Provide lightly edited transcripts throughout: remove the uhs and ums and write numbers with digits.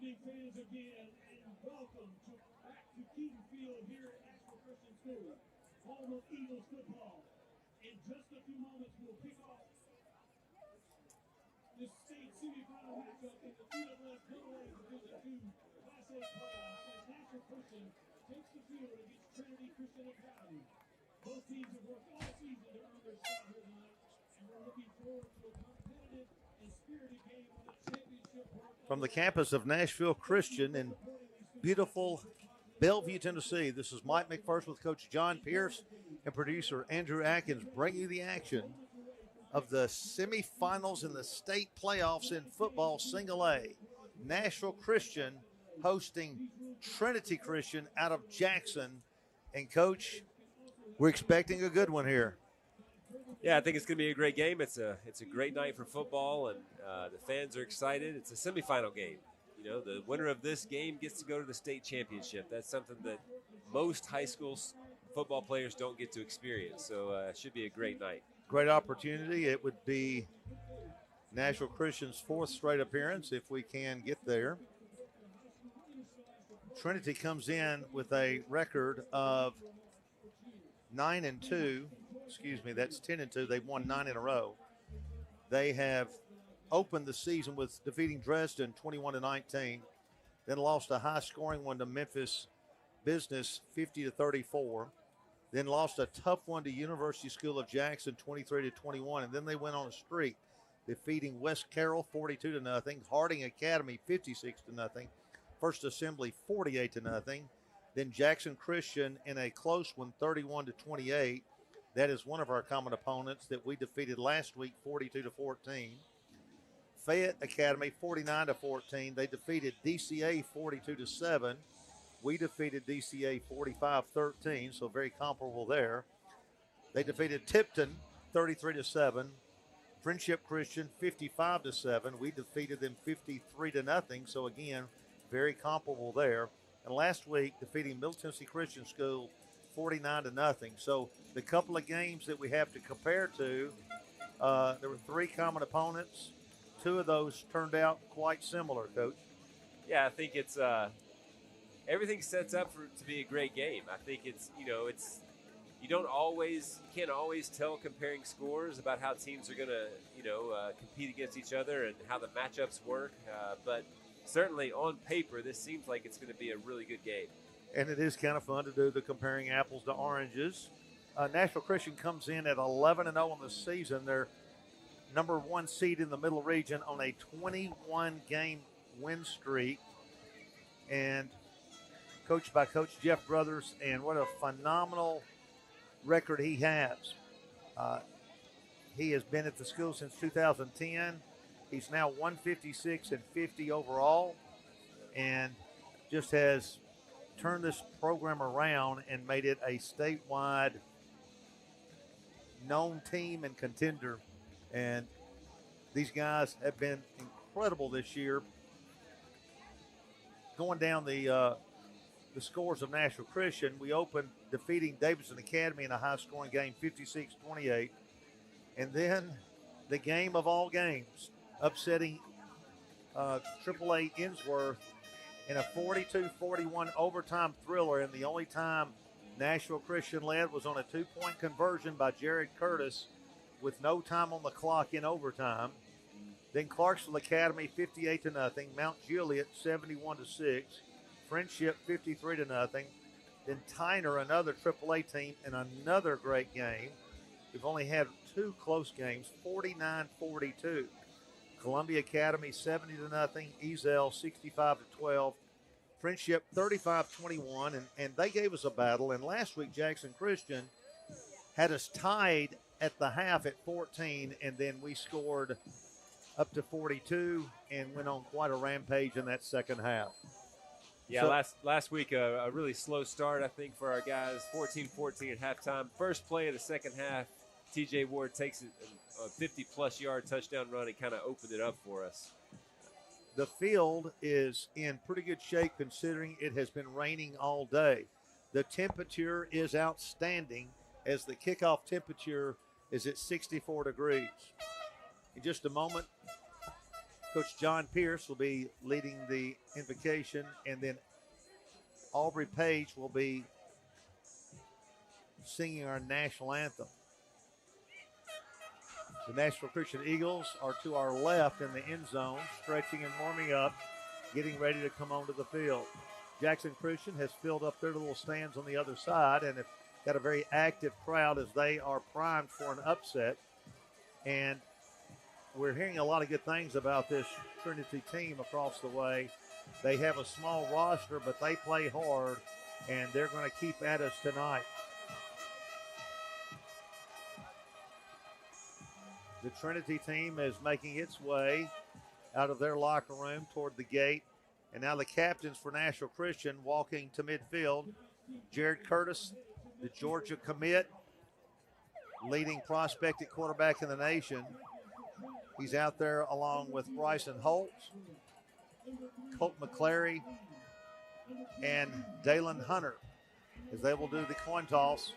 evening, fans, again, and welcome back to Keaton Field here at Nashville Christian School, home of Eagles football. In just a few moments, we'll kick off the state semifinal matchup in the TSSAA Division II Class A playoffs as Nashville Christian takes the field against Trinity Christian Academy. Both teams have worked all season to earn their spot here tonight, and we're looking forward to a competitive and spirited game on the championship part. From the campus of Nashville Christian in beautiful Bellevue, Tennessee, this is Mike McPherson with Coach John Pierce and producer Andrew Atkins bringing you the action of the semifinals in the state playoffs in football single A. Nashville Christian hosting Trinity Christian out of Jackson. And, Coach, we're expecting a good one here. Yeah, I think it's going to be a great game. It's a great night for football, and the fans are excited. It's a semifinal game. You know, the winner of this game gets to go to the state championship. That's something that most high school football players don't get to experience. So it should be a great night. Great opportunity. It would be Nashville Christian's fourth straight appearance if we can get there. Trinity comes in with a record of 9-2. Excuse me, that's 10-2. They've won 9 in a row. They have opened the season with defeating Dresden 21-19, then lost a high-scoring one to Memphis Business 50-34, then lost a tough one to University School of Jackson 23-21, and then they went on a streak, defeating West Carroll 42-0, Harding Academy 56-0, First Assembly 48-0, then Jackson Christian in a close one 31-28. That is one of our common opponents that we defeated last week 42-14. Fayette Academy 49-14. They defeated DCA 42-7. We defeated DCA 45-13, so very comparable there. They defeated Tipton 33-7. Friendship Christian 55-7. We defeated them 53-0, so again, very comparable there. And last week, defeating Middle Tennessee Christian School 49-0. So the couple of games that we have to compare to, there were 3 common opponents. 2 of those turned out quite similar, Coach. Yeah, I think it's everything sets up to be a great game. I think it's you can't always tell comparing scores about how teams are going to compete against each other and how the matchups work. But certainly on paper, this seems like it's going to be a really good game. And it is kind of fun to do the comparing apples to oranges. Nashville Christian comes in at 11-0 in the season. They're number 1 seed in the Middle Region on a 21-game win streak. And coached by Coach Jeff Brothers, and what a phenomenal record he has. He has been at the school since 2010. He's now 156-50 overall, and just has turned this program around and made it a statewide known team and contender. And these guys have been incredible this year. Going down the scores of Nashville Christian, we opened defeating Davidson Academy in a high-scoring game, 56-28. And then the game of all games, upsetting AAA Innsworth in a 42-41 overtime thriller. And the only time Nashville Christian led was on a 2-point conversion by Jared Curtis with no time on the clock in overtime. Then Clarksville Academy 58-0, Mount Juliet 71-6, Friendship 53-0. Then Tyner, another AAA team, and another great game. We've only had 2 close games, 49-42. Columbia Academy 70-0, Ezel 65-12, Friendship 35-21, and they gave us a battle. And last week Jackson Christian had us tied at the half at 14, and then we scored up to 42 and went on quite a rampage in that second half. Yeah, So, last week a really slow start, I think, for our guys. 14-14 at halftime. First play of the second half, TJ Ward takes a 50-plus yard touchdown run and kind of opened it up for us. the field is in pretty good shape considering it has been raining all day. The temperature is outstanding as the kickoff temperature is at 64 degrees. In just a moment, Coach John Pierce will be leading the invocation, and then Aubrey Page will be singing our national anthem. The Nashville Christian Eagles are to our left in the end zone, stretching and warming up, getting ready to come onto the field. Jackson Christian has filled up their little stands on the other side and have got a very active crowd as they are primed for an upset. And we're hearing a lot of good things about this Trinity team across the way. They have a small roster, but they play hard, and they're going to keep at us tonight. The Trinity team is making its way out of their locker room toward the gate. And now the captains for Nashville Christian walking to midfield. Jared Curtis, the Georgia commit, leading prospect at quarterback in the nation. He's out there along with Bryson Holt, Colt McClary, and Dalen Hunter as they will do the coin toss.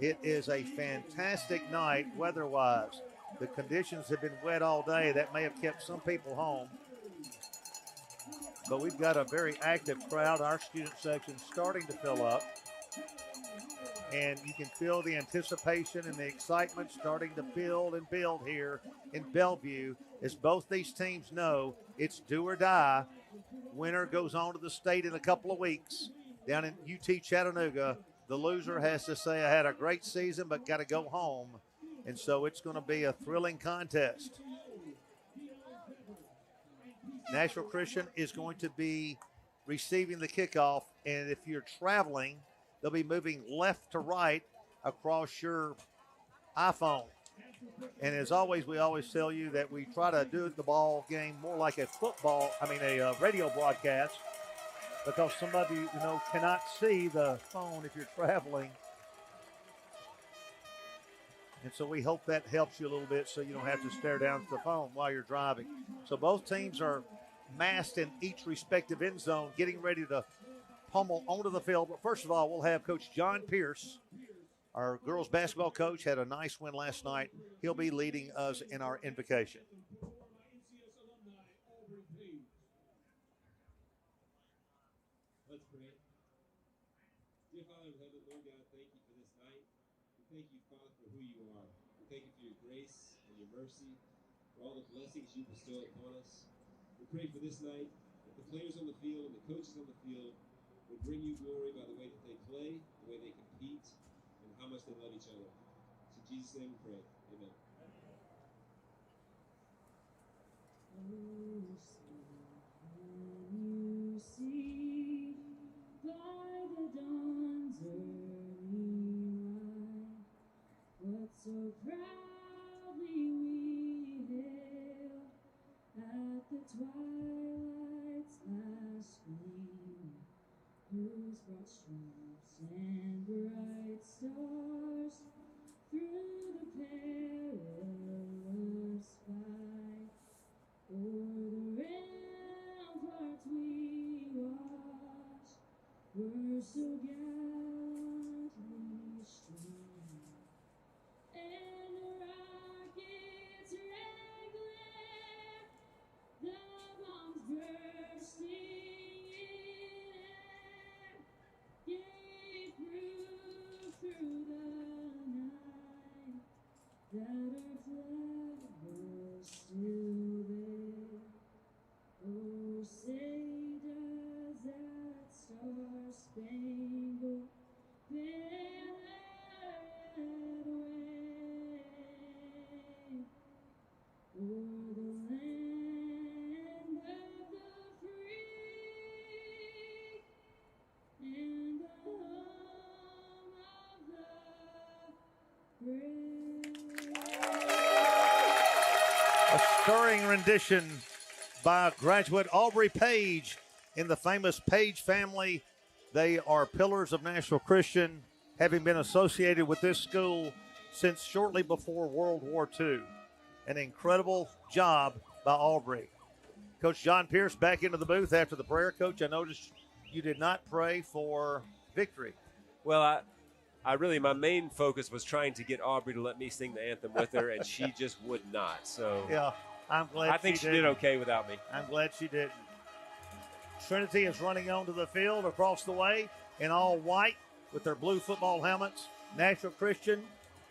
It is a fantastic night weather-wise. The conditions have been wet all day. That may have kept some people home. But we've got a very active crowd. Our student section starting to fill up. And you can feel the anticipation and the excitement starting to build and build here in Bellevue as both these teams know it's do or die. Winner goes on to the state in a couple of weeks down in UT Chattanooga. The loser has to say, I had a great season, but got to go home. And so it's going to be a thrilling contest. Nashville Christian is going to be receiving the kickoff. And if you're traveling, they'll be moving left to right across your iPhone. And as always, we always tell you that we try to do the ball game more like a radio broadcast, because somebody, cannot see the phone if you're traveling. And so we hope that helps you a little bit so you don't have to stare down at the phone while you're driving. So both teams are massed in each respective end zone, getting ready to pummel onto the field. But first of all, we'll have Coach John Pierce, our girls basketball coach, had a nice win last night. He'll be leading us in our invocation. Let's pray. Dear Father in heaven, Lord God, thank you for this night. We thank you, Father, for who you are. We thank you for your grace and your mercy, for all the blessings you bestow upon us. We pray for this night that the players on the field and the coaches on the field would bring you glory by the way that they play, the way they compete, and how much they love each other. So in Jesus' name we pray. Amen. You see by the dawn's early light what so proudly we hailed at the twilight's last gleam, whose broad stripes and bright stars through the perilous fight o'er the ramparts we watched were so gallantly strong, and the rocket's red glare, the bombs bursting in air, gave proof through the night that our flag was still there. Oh, say does that star-spangled banner yet wave o'er the land of the free and the home of the brave? A stirring rendition by graduate Aubrey Page in the famous Page family. They are pillars of Nashville Christian, having been associated with this school since shortly before World War II. An incredible job by Aubrey. Coach John Pierce back into the booth after the prayer. Coach, I noticed you did not pray for victory. Well, my main focus was trying to get Aubrey to let me sing the anthem with her, and she just would not. So Yeah. I'm glad I think she did okay without me. I'm glad she didn't. Trinity is running onto the field across the way in all white with their blue football helmets. Nashville Christian,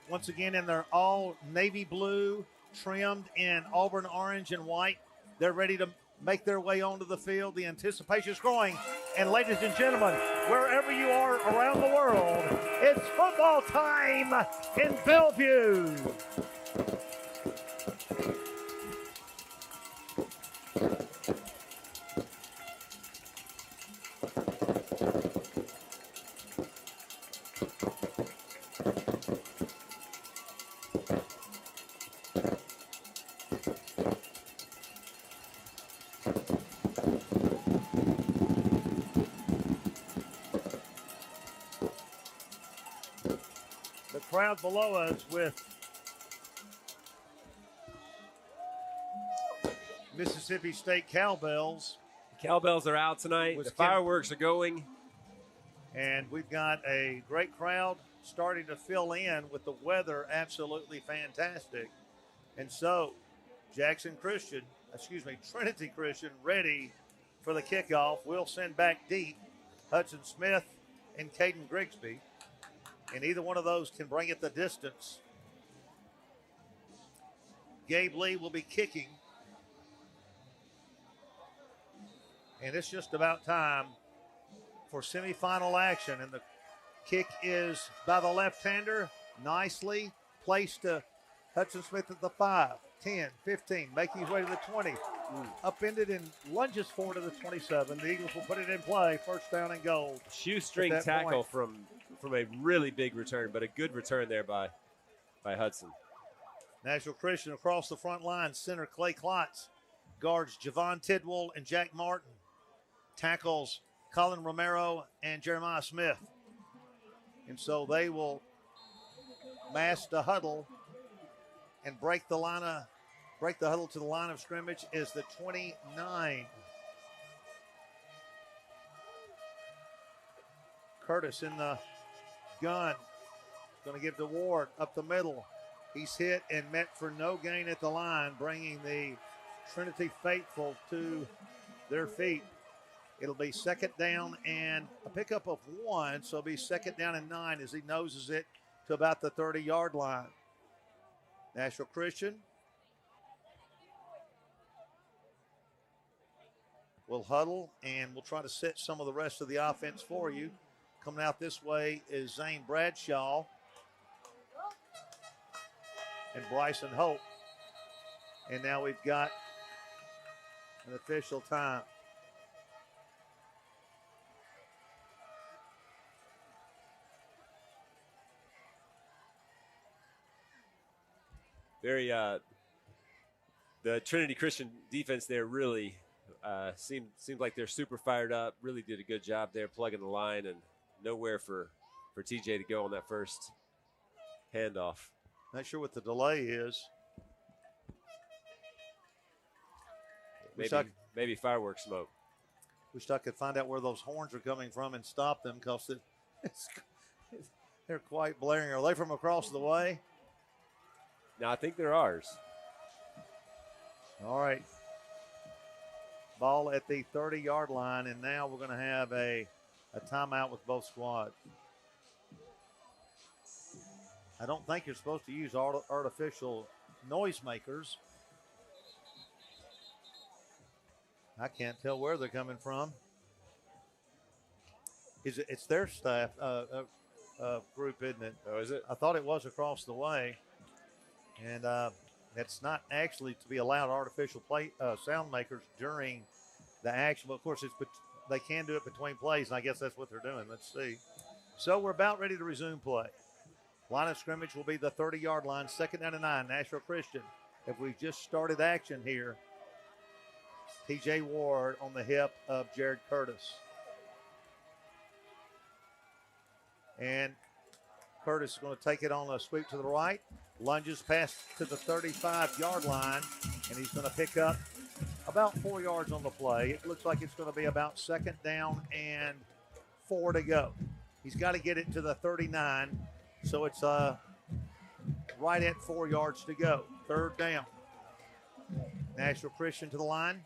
once again, in their all navy blue, trimmed in auburn orange and white. They're ready to make their way onto the field. The anticipation is growing. And ladies and gentlemen, wherever you are around the world, it's football time in Bellevue. Crowd below us with Mississippi State cowbells. The cowbells are out tonight. The fireworks are going. And we've got a great crowd starting to fill in with the weather absolutely fantastic. And so Trinity Christian ready for the kickoff. We'll send back deep Hudson Smith and Caden Grigsby. And either one of those can bring it the distance. Gabe Lee will be kicking. And it's just about time for semifinal action. And the kick is by the left-hander. Nicely placed to Hudson Smith at the 5, 10, 15, making his way to the 20. Upended and lunges forward to the 27. The Eagles will put it in play. First down and goal. Shoestring tackle from a really big return, but a good return there by Hudson. Nashville Christian across the front line. Center Clay Klotz guards Javon Tidwell and Jack Martin. Tackles Colin Romero and Jeremiah Smith. And so they will mass the huddle and break the huddle to the line of scrimmage is the 29. Curtis in the gun. Going to give to Ward up the middle. He's hit and met for no gain at the line, bringing the Trinity faithful to their feet. It'll be second down and a pickup of 1, so it'll be second down and 9 as he noses it to about the 30-yard line. Nashville Christian will huddle, and we'll try to set some of the rest of the offense for you. Coming out this way is Zane Bradshaw and Bryson Hope. And now we've got an official time. The Trinity Christian defense there really seemed like they're super fired up. Really did a good job there plugging the line, and nowhere for TJ to go on that first handoff. Not sure what the delay is. Maybe fireworks smoke. Wish I could find out where those horns are coming from and stop them, because they're quite blaring. Are they from across the way? No, I think they're ours. All right. Ball at the 30-yard line, and now we're going to have a timeout with both squads. I don't think you're supposed to use artificial noisemakers. I can't tell where they're coming from. It's their staff group, isn't it? Oh, is it? I thought it was across the way. And it's not actually to be allowed artificial sound makers during the action. But, of course, they can do it between plays, and I guess that's what they're doing. Let's see. So we're about ready to resume play. Line of scrimmage will be the 30-yard line, second down and 9, Nashville Christian. If we just started action here, TJ Ward on the hip of Jared Curtis. And Curtis is going to take it on a sweep to the right. Lunges past to the 35-yard line, and he's going to pick up about 4 yards on the play. It looks like it's going to be about second down and 4 to go. He's got to get it to the 39, so it's right at 4 yards to go. Third down. Nashville Christian to the line.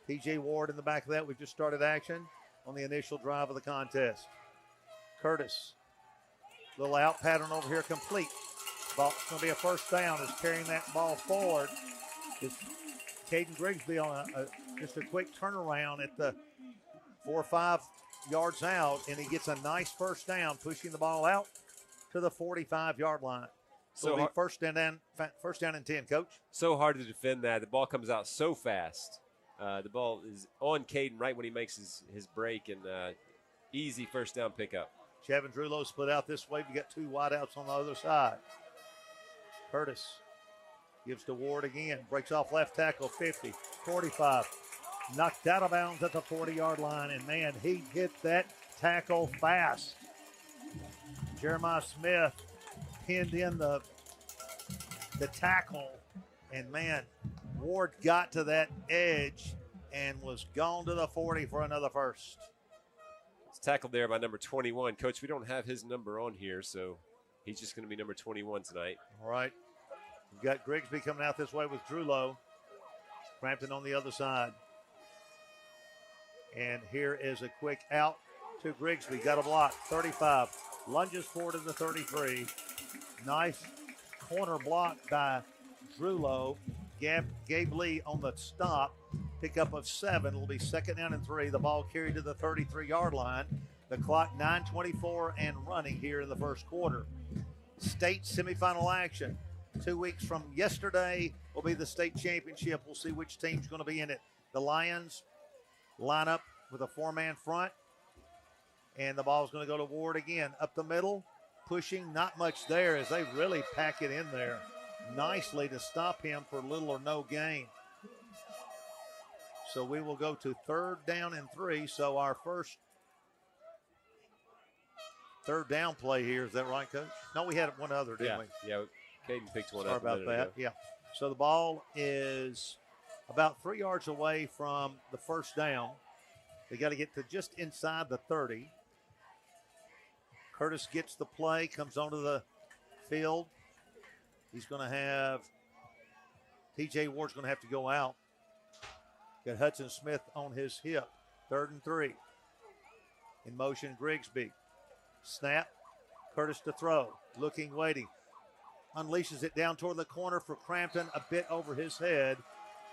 P.J. Ward in the back of that. We've just started action on the initial drive of the contest. Curtis, little out pattern over here, complete. Ball's going to be a first down. Is carrying that ball forward. It's Caden Grigsby on just a quick turnaround at the 4 or 5 yards out, and he gets a nice first down, pushing the ball out to the 45-yard line. So first down and 10, Coach. So hard to defend that. The ball comes out so fast. The ball is on Caden right when he makes his break, and easy first down pickup. Chevin Drulo split out this way. We got 2 wideouts on the other side. Curtis gives to Ward again. Breaks off left tackle, 50, 45. Knocked out of bounds at the 40-yard line, and, man, he hit that tackle fast. Jeremiah Smith pinned in the tackle, and, man, Ward got to that edge and was gone to the 40 for another first. It's tackled there by number 21. Coach, we don't have his number on here, so he's just going to be number 21 tonight. All right. We've got Grigsby coming out this way with Drulo. Crampton on the other side. And here is a quick out to Grigsby. Got a block, 35. Lunges forward to the 33. Nice corner block by Drulo. Gabe Lee on the stop. Pickup of 7. It'll be second down and 3. The ball carried to the 33-yard line. The clock 9:24 and running here in the first quarter. State semifinal action. 2 weeks from yesterday will be the state championship. We'll see which team's going to be in it. The Lions line up with a 4-man front. And the ball's going to go to Ward again. Up the middle, pushing, not much there as they really pack it in there nicely to stop him for little or no gain. So we will go to third down and 3. So our first third down play here. Is that right, Coach? No, we had one other, didn't we? Yeah, Caden picked one Sorry up. about that. Yeah. So the ball is about 3 yards away from the first down. They got to get to just inside the 30. Curtis gets the play, comes onto the field. He's going to have T.J. Ward's going to have to go out. Got Hudson Smith on his hip. 3rd and 3. In motion, Grigsby. Snap. Curtis to throw. Looking, waiting. Unleashes it down toward the corner for Crampton, a bit over his head.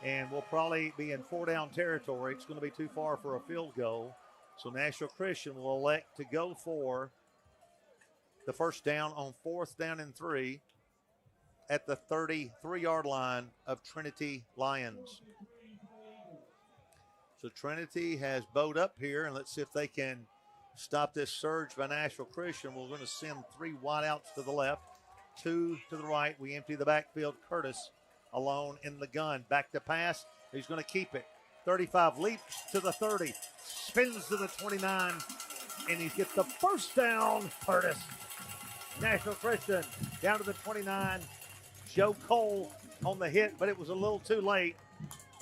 And we'll probably be in 4-down territory. It's going to be too far for a field goal. So Nashville Christian will elect to go for the first down on 4th down and 3 at the 33-yard line of Trinity Lions. So Trinity has bowed up here, and let's see if they can stop this surge by Nashville Christian. We're going to send 3 wideouts to the left, 2 to the right. We empty the backfield. Curtis alone in the gun. Back to pass. He's going to keep it. 35 leaps to the 30. Spins to the 29. And he gets the first down. Curtis. Nashville Christian down to the 29. Joe Cole on the hit, but it was a little too late.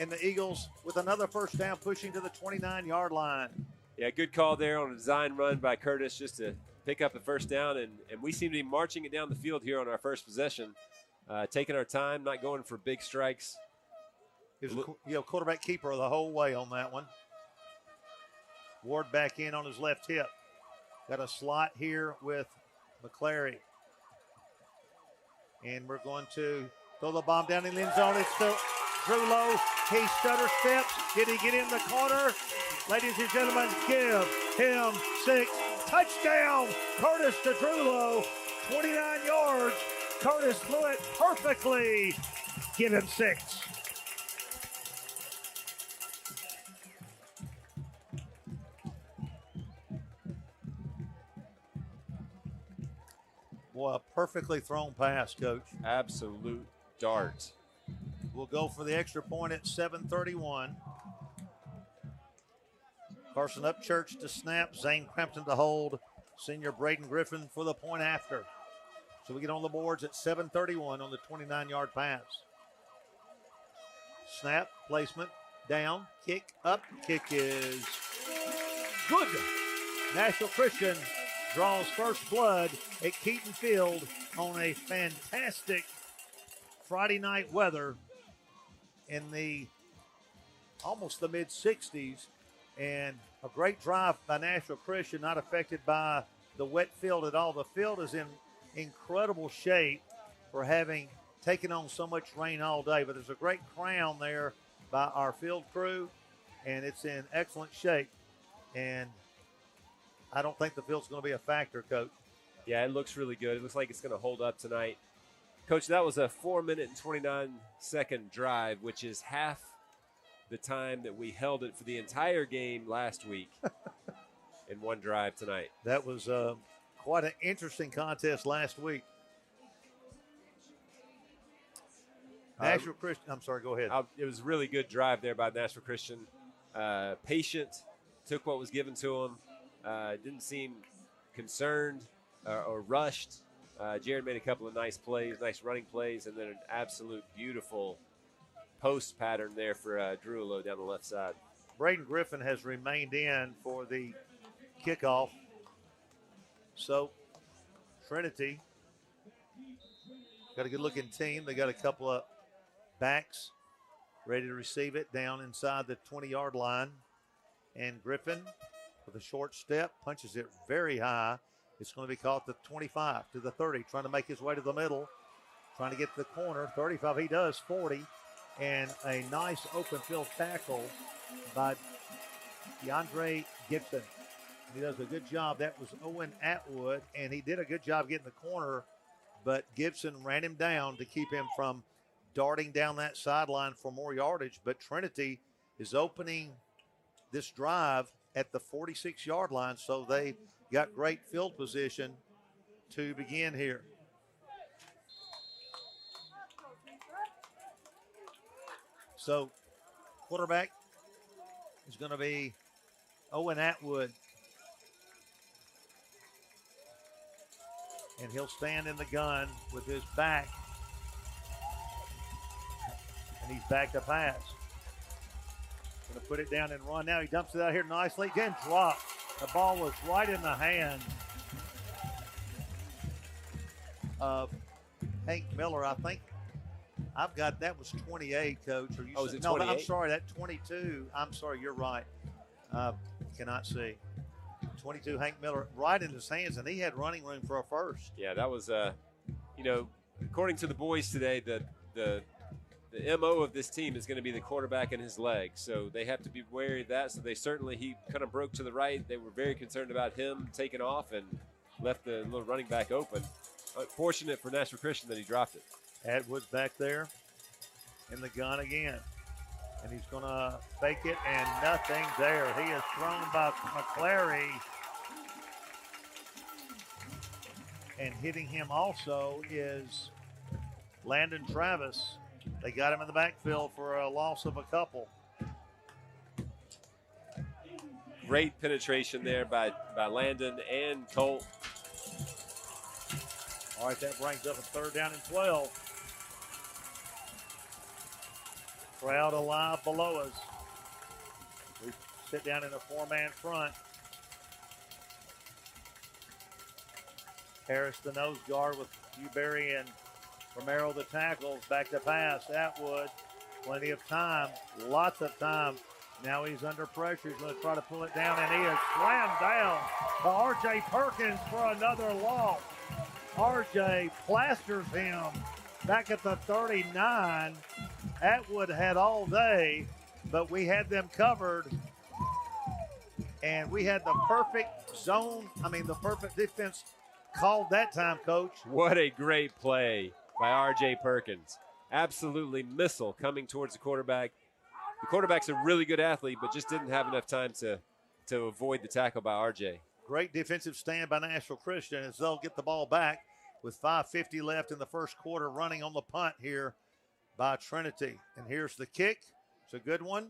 And the Eagles with another first down pushing to the 29-yard line. Yeah, good call there on a design run by Curtis just to pick up the first down. And we seem to be marching it down the field here on our first possession. Taking our time, not going for big strikes. He was quarterback keeper the whole way on that one. Ward back in on his left hip. Got a slot here with McClary. And we're going to throw the bomb down in the end zone. It's still Drew Lowe. He stutter steps. Did he get in the corner? Ladies and gentlemen, give him 6. Touchdown. Curtis to Drew Lowe. 29 yards. Curtis threw it perfectly. Give him 6. Boy, a perfectly thrown pass, Coach. Absolute dart. We'll go for the extra point at 7:31. Carson Upchurch to snap. Zane Crampton to hold. Senior Braden Griffin for the point after. So we get on the boards at 7:31 on the 29-yard pass. Snap, placement, down, kick, up. Kick is good. Nashville Christian draws first blood at Keaton Field on a fantastic Friday night weather. in the almost the mid-60s, and a great drive by Nashville Christian, not affected by the wet field at all. The field is in incredible shape for having taken on so much rain all day, but there's a great crown there by our field crew, and it's in excellent shape. And I don't think the field's going to be a factor, Coach. Yeah, it looks really good. It looks like it's going to hold up tonight. Coach, that was a 4-minute and 29-second drive, which is half the time that we held it for the entire game last week in one drive tonight. That was quite an interesting contest last week. Nashville Christian, I'm sorry, go ahead. It was a really good drive there by Nashville Christian. Patient, took what was given to him. Didn't seem concerned or rushed. Jared made a couple of nice plays, nice running plays, and then an absolute beautiful post pattern there for Drewlo down the left side. Braden Griffin has remained in for the kickoff. So Trinity got a good-looking team. They got a couple of backs ready to receive it down inside the 20-yard line. And Griffin with a short step punches it very high. It's going to be caught at the 25 to the 30, trying to make his way to the middle, trying to get to the corner. 35, he does, 40. And a nice open field tackle by DeAndre Gibson. He does a good job. That was Owen Atwood, and he did a good job getting the corner, but Gibson ran him down to keep him from darting down that sideline for more yardage. But Trinity is opening this drive at the 46-yard line, so they got great field position to begin here. So quarterback is going to be Owen Atwood. And he'll stand in the gun with his back. And he's back to pass. Going to put it down and run now. He dumps it out here nicely. Then drops. The ball was right in the hand of Hank Miller. I think I've got that was 28, Coach. Are you is it 28? No, I'm sorry. That 22. I'm sorry. You're right. Cannot see. 22, Hank Miller, right in his hands, and he had running room for a first. Yeah, that was, according to the boys today, the MO of this team is going to be the quarterback and his legs. So they have to be wary of that. So he kind of broke to the right. They were very concerned about him taking off and left the little running back open. Fortunate for Nashville Christian that he dropped it. Atwood's back there in the gun again. And he's going to fake it, and nothing there. He is thrown by McClary. And hitting him also is Landon Travis. They got him in the backfield for a loss of a couple. Great penetration there by Landon and Colt. All right, that brings up a 3rd down and 12. Crowd alive below us. We sit down in a 4-man front. Harris, the nose guard, with Dewberry and Romero, the tackles. Back to pass. Atwood, plenty of time, lots of time. Now he's under pressure. He's going to try to pull it down, and he is slammed down by R.J. Perkins for another loss. R.J. plasters him back at the 39. Atwood had all day, but we had them covered, and we had the perfect zone, the perfect defense called that time, Coach. What a great play by R.J. Perkins. Absolutely missile coming towards the quarterback. The quarterback's a really good athlete, but just didn't have enough time to avoid the tackle by R.J. Great defensive stand by Nashville Christian as they'll get the ball back with 5:50 left in the first quarter, running on the punt here by Trinity. And here's the kick. It's a good one.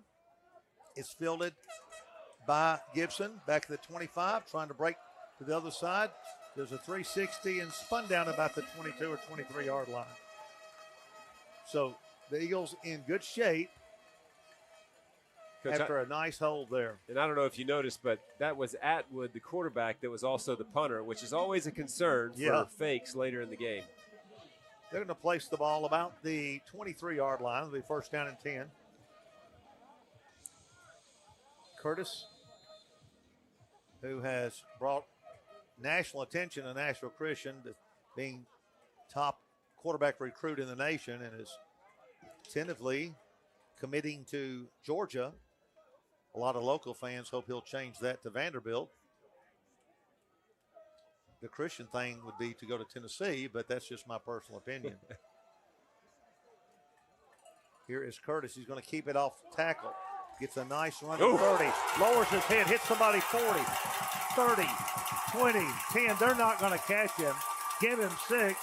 It's fielded by Gibson back at the 25, trying to break to the other side. There's a 360 and spun down about the 22 or 23-yard line. So the Eagles in good shape. Coach, after a nice hold there. And I don't know if you noticed, but that was Atwood, the quarterback, that was also the punter, which is always a concern for fakes later in the game. They're going to place the ball about the 23-yard line. It'll be first down and 10. Curtis, who has brought national attention to Nashville Christian, being top quarterback recruit in the nation, and is tentatively committing to Georgia. A lot of local fans hope he'll change that to Vanderbilt. The Christian thing would be to go to Tennessee, but that's just my personal opinion. Here is Curtis. He's going to keep it off tackle. Gets a nice run to 30. Lowers his head, hits somebody 40, 30, 20, 10. They're not going to catch him. Give him 6.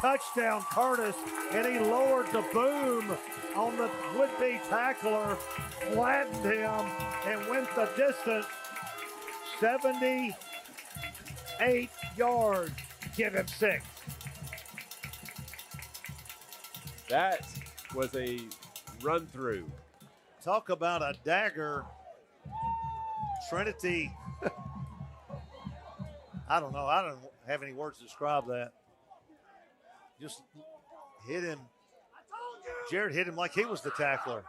Touchdown, Curtis. And he lowered the boom on the would-be tackler, flattened him, and went the distance. 78 yards. Give him 6. That was a run through. Talk about a dagger. Trinity. I don't know. I don't have any words to describe that. Just hit him. Jared hit him like he was the tackler.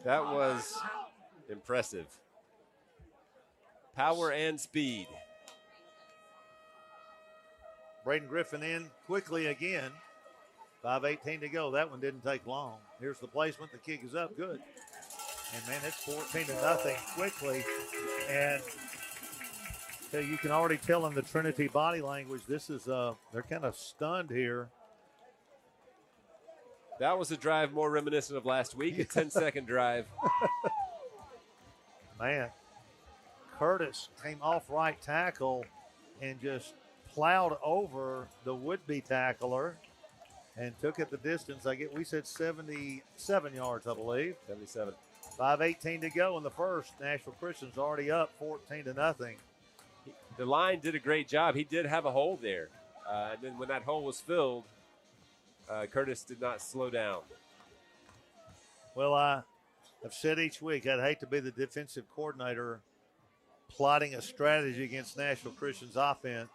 That was impressive. Power and speed. Braden Griffin in quickly again. 5:18 to go. That one didn't take long. Here's the placement. The kick is up. Good. And, man, it's 14-0 quickly. And so you can already tell in the Trinity body language, this is they're kind of stunned here. That was a drive more reminiscent of last week, a 10-second drive. Man, Curtis came off right tackle and just plowed over the would-be tackler and took it the distance. We said 77 yards, I believe. 77. 5:18 to go in the first. Nashville Christian's already up 14-0. The line did a great job. He did have a hole there. And then when that hole was filled, Curtis did not slow down. Well, I've said each week I'd hate to be the defensive coordinator plotting a strategy against Nashville Christian's offense.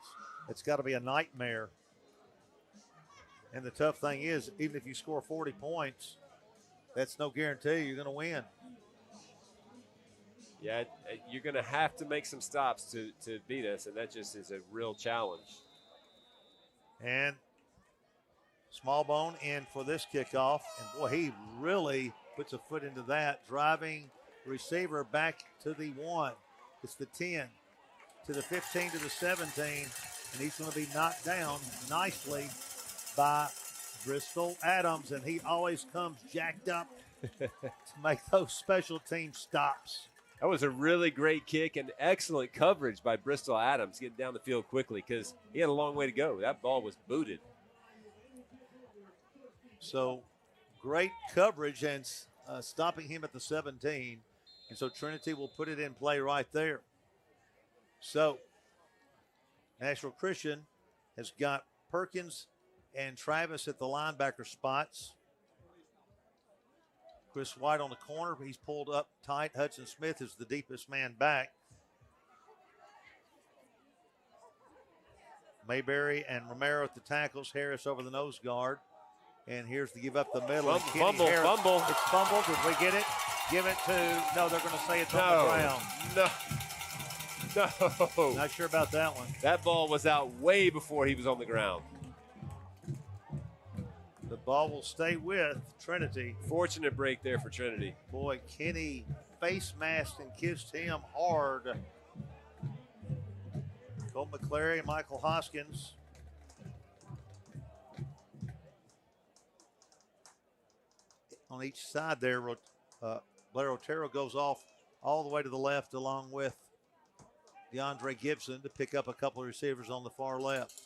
It's got to be a nightmare. And the tough thing is, even if you score 40 points, that's no guarantee you're going to win. Yeah, you're going to have to make some stops to beat us, and that just is a real challenge. And Smallbone in for this kickoff. And, boy, he really puts a foot into that, driving receiver back to the 1. It's the 10 to the 15 to the 17, and he's going to be knocked down nicely by Bristol Adams, and he always comes jacked up to make those special team stops. That was a really great kick and excellent coverage by Bristol Adams getting down the field quickly because he had a long way to go. That ball was booted. So great coverage and stopping him at the 17. And so Trinity will put it in play right there. So Nashville Christian has got Perkins and Travis at the linebacker spots. Chris White on the corner. He's pulled up tight. Hudson Smith is the deepest man back. Mayberry and Romero at the tackles. Harris over the nose guard. And here's the give up the middle. Fumble. It's fumbled. Did we get it? Give it to, no, they're going to say it's on the ground. No. Not sure about that one. That ball was out way before he was on the ground. The ball will stay with Trinity. Fortunate break there for Trinity. Boy, Kenny face masked and kissed him hard. Colt McClary and Michael Hoskins. On each side there, Blair Otero goes off all the way to the left along with DeAndre Gibson to pick up a couple of receivers on the far left.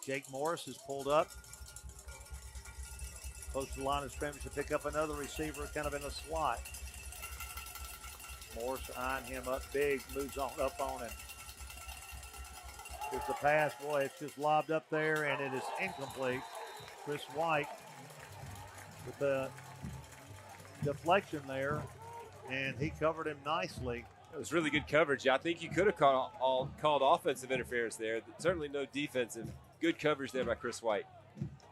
Jake Morris is pulled up. Close to the line of scrimmage to pick up another receiver kind of in the slot. Morris eyeing him up big, moves on up on him. Here's the pass. Boy, it's just lobbed up there, and it is incomplete. Chris White with the deflection there, and he covered him nicely. It was really good coverage. I think you could have called offensive interference there. Certainly no defensive. Good coverage there by Chris White.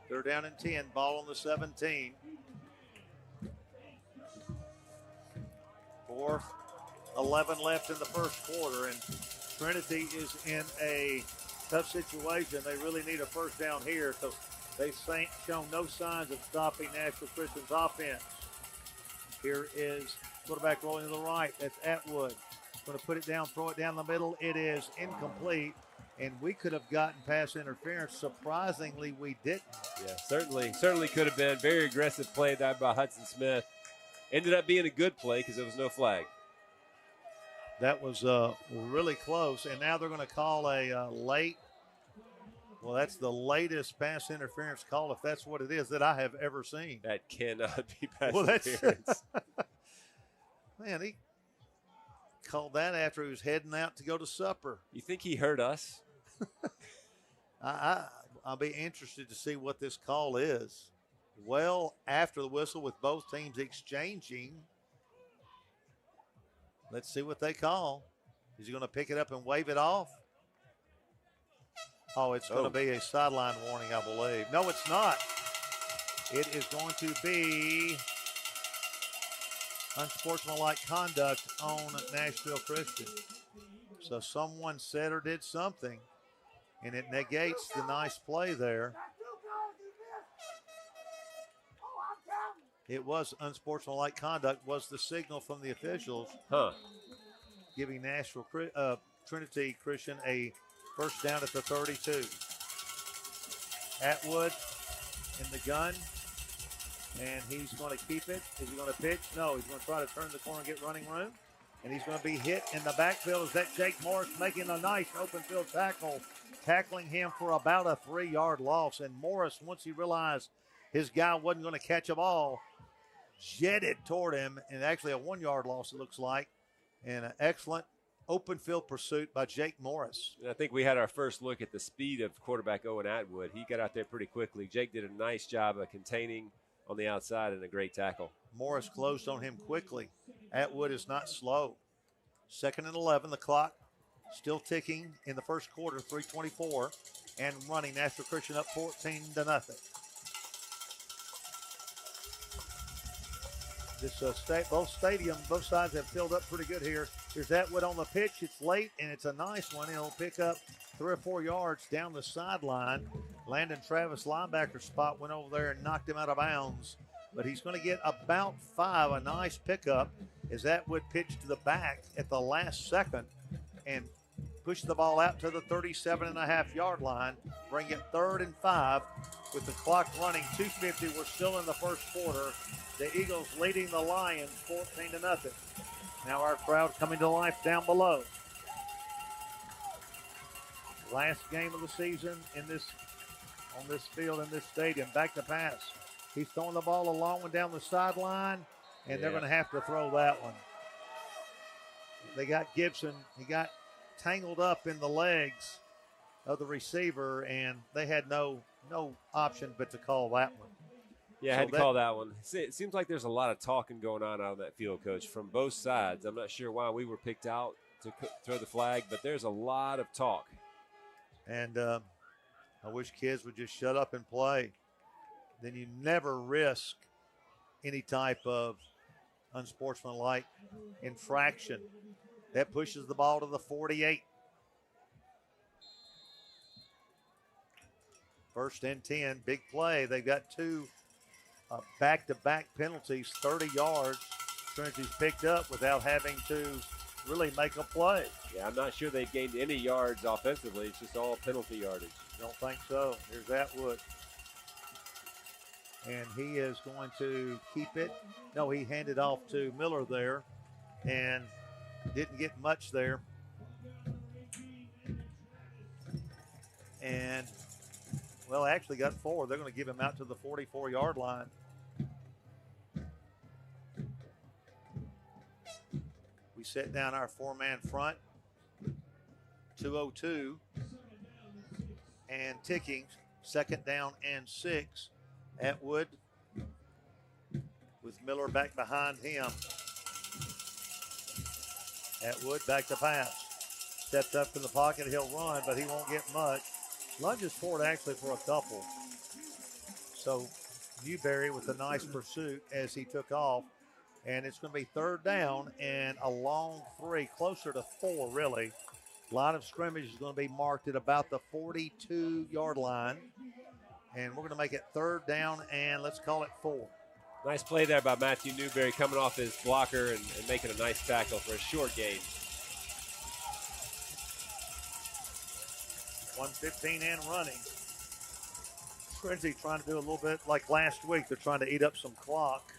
They're down in 10, ball on the 17. 4:11 left in the first quarter, and Trinity is in a tough situation. They really need a first down here because they've shown no signs of stopping Nashville Christian's offense. Here is quarterback rolling to the right. That's Atwood. Going to put it down, throw it down the middle. It is incomplete, and we could have gotten pass interference. Surprisingly, we didn't. Yeah, certainly could have been. Very aggressive play there by Hudson Smith. Ended up being a good play because there was no flag. That was really close, and now they're going to call a late. Well, that's the latest pass interference call, if that's what it is, that I have ever seen. That cannot be pass interference. Man, he called that after he was heading out to go to supper. You think he heard us? I'll be interested to see what this call is. Well, after the whistle with both teams exchanging. Let's see what they call. Is he going to pick it up and wave it off? Oh, it's going to be a sideline warning, I believe. No, it's not. It is going to be unsportsmanlike conduct on Nashville Christian. So someone said or did something, and it negates the nice play there. It was unsportsmanlike conduct, was the signal from the officials, giving Nashville Trinity Christian a first down at the 32. Atwood in the gun, and he's going to keep it. Is he going to pitch? No, he's going to try to turn the corner and get running room. And he's going to be hit in the backfield. Is that Jake Morris making a nice open field tackle, tackling him for about a 3-yard loss. And Morris, once he realized his guy wasn't going to catch a ball, jetted toward him, and actually a 1-yard loss, it looks like, and an excellent open field pursuit by Jake Morris. And I think we had our first look at the speed of quarterback Owen Atwood. He got out there pretty quickly. Jake did a nice job of containing on the outside and a great tackle. Morris closed on him quickly. Atwood is not slow. 2nd and 11, the clock still ticking in the first quarter, 3:24, and running. Nashville Christian up 14-0. Both sides have filled up pretty good here. Here's Atwood on the pitch. It's late, and it's a nice one. He'll pick up 3 or 4 yards down the sideline. Landon Travis, linebacker spot, went over there and knocked him out of bounds. But he's going to get about 5, a nice pickup, as Atwood pitched to the back at the last second and pushed the ball out to the 37.5-yard line. Bring it 3rd and 5 with the clock running. 2:50. We're still in the first quarter. The Eagles leading the Lions 14-0. Now our crowd coming to life down below. Last game of the season on this field, in this stadium. Back to pass. He's throwing the ball a long one down the sideline, and they're going to have to throw that one. They got Gibson. He got tangled up in the legs of the receiver, and they had no option but to call that one. Yeah, I had to call that one. It seems like there's a lot of talking going on out of that field, Coach, from both sides. I'm not sure why we were picked out to throw the flag, but there's a lot of talk. And I wish kids would just shut up and play. Then you never risk any type of unsportsmanlike infraction. That pushes the ball to the 48. 1st and 10, big play. They've got 2 back-to-back penalties, 30 yards. Trinity's picked up without having to really make a play. Yeah, I'm not sure they've gained any yards offensively. It's just all penalty yardage. Don't think so. Here's Atwood. And he is going to keep it. No, he handed off to Miller there and didn't get much there. And, well, actually got 4. They're going to give him out to the 44-yard line. We set down our 4-man front. 2:02 and ticking. 2nd down and 6. Atwood with Miller back behind him. Atwood back to pass. Stepped up in the pocket. He'll run, but he won't get much. Lunges forward actually for a couple. So Newberry with a nice pursuit as he took off. And it's going to be third down and a long 3, closer to 4 really. Line of scrimmage is going to be marked at about the 42-yard line. And we're going to make it third down and let's call it 4. Nice play there by Matthew Newberry, coming off his blocker and making a nice tackle for a short gain. 1:15 and running. Trinity trying to do a little bit like last week. They're trying to eat up some clock.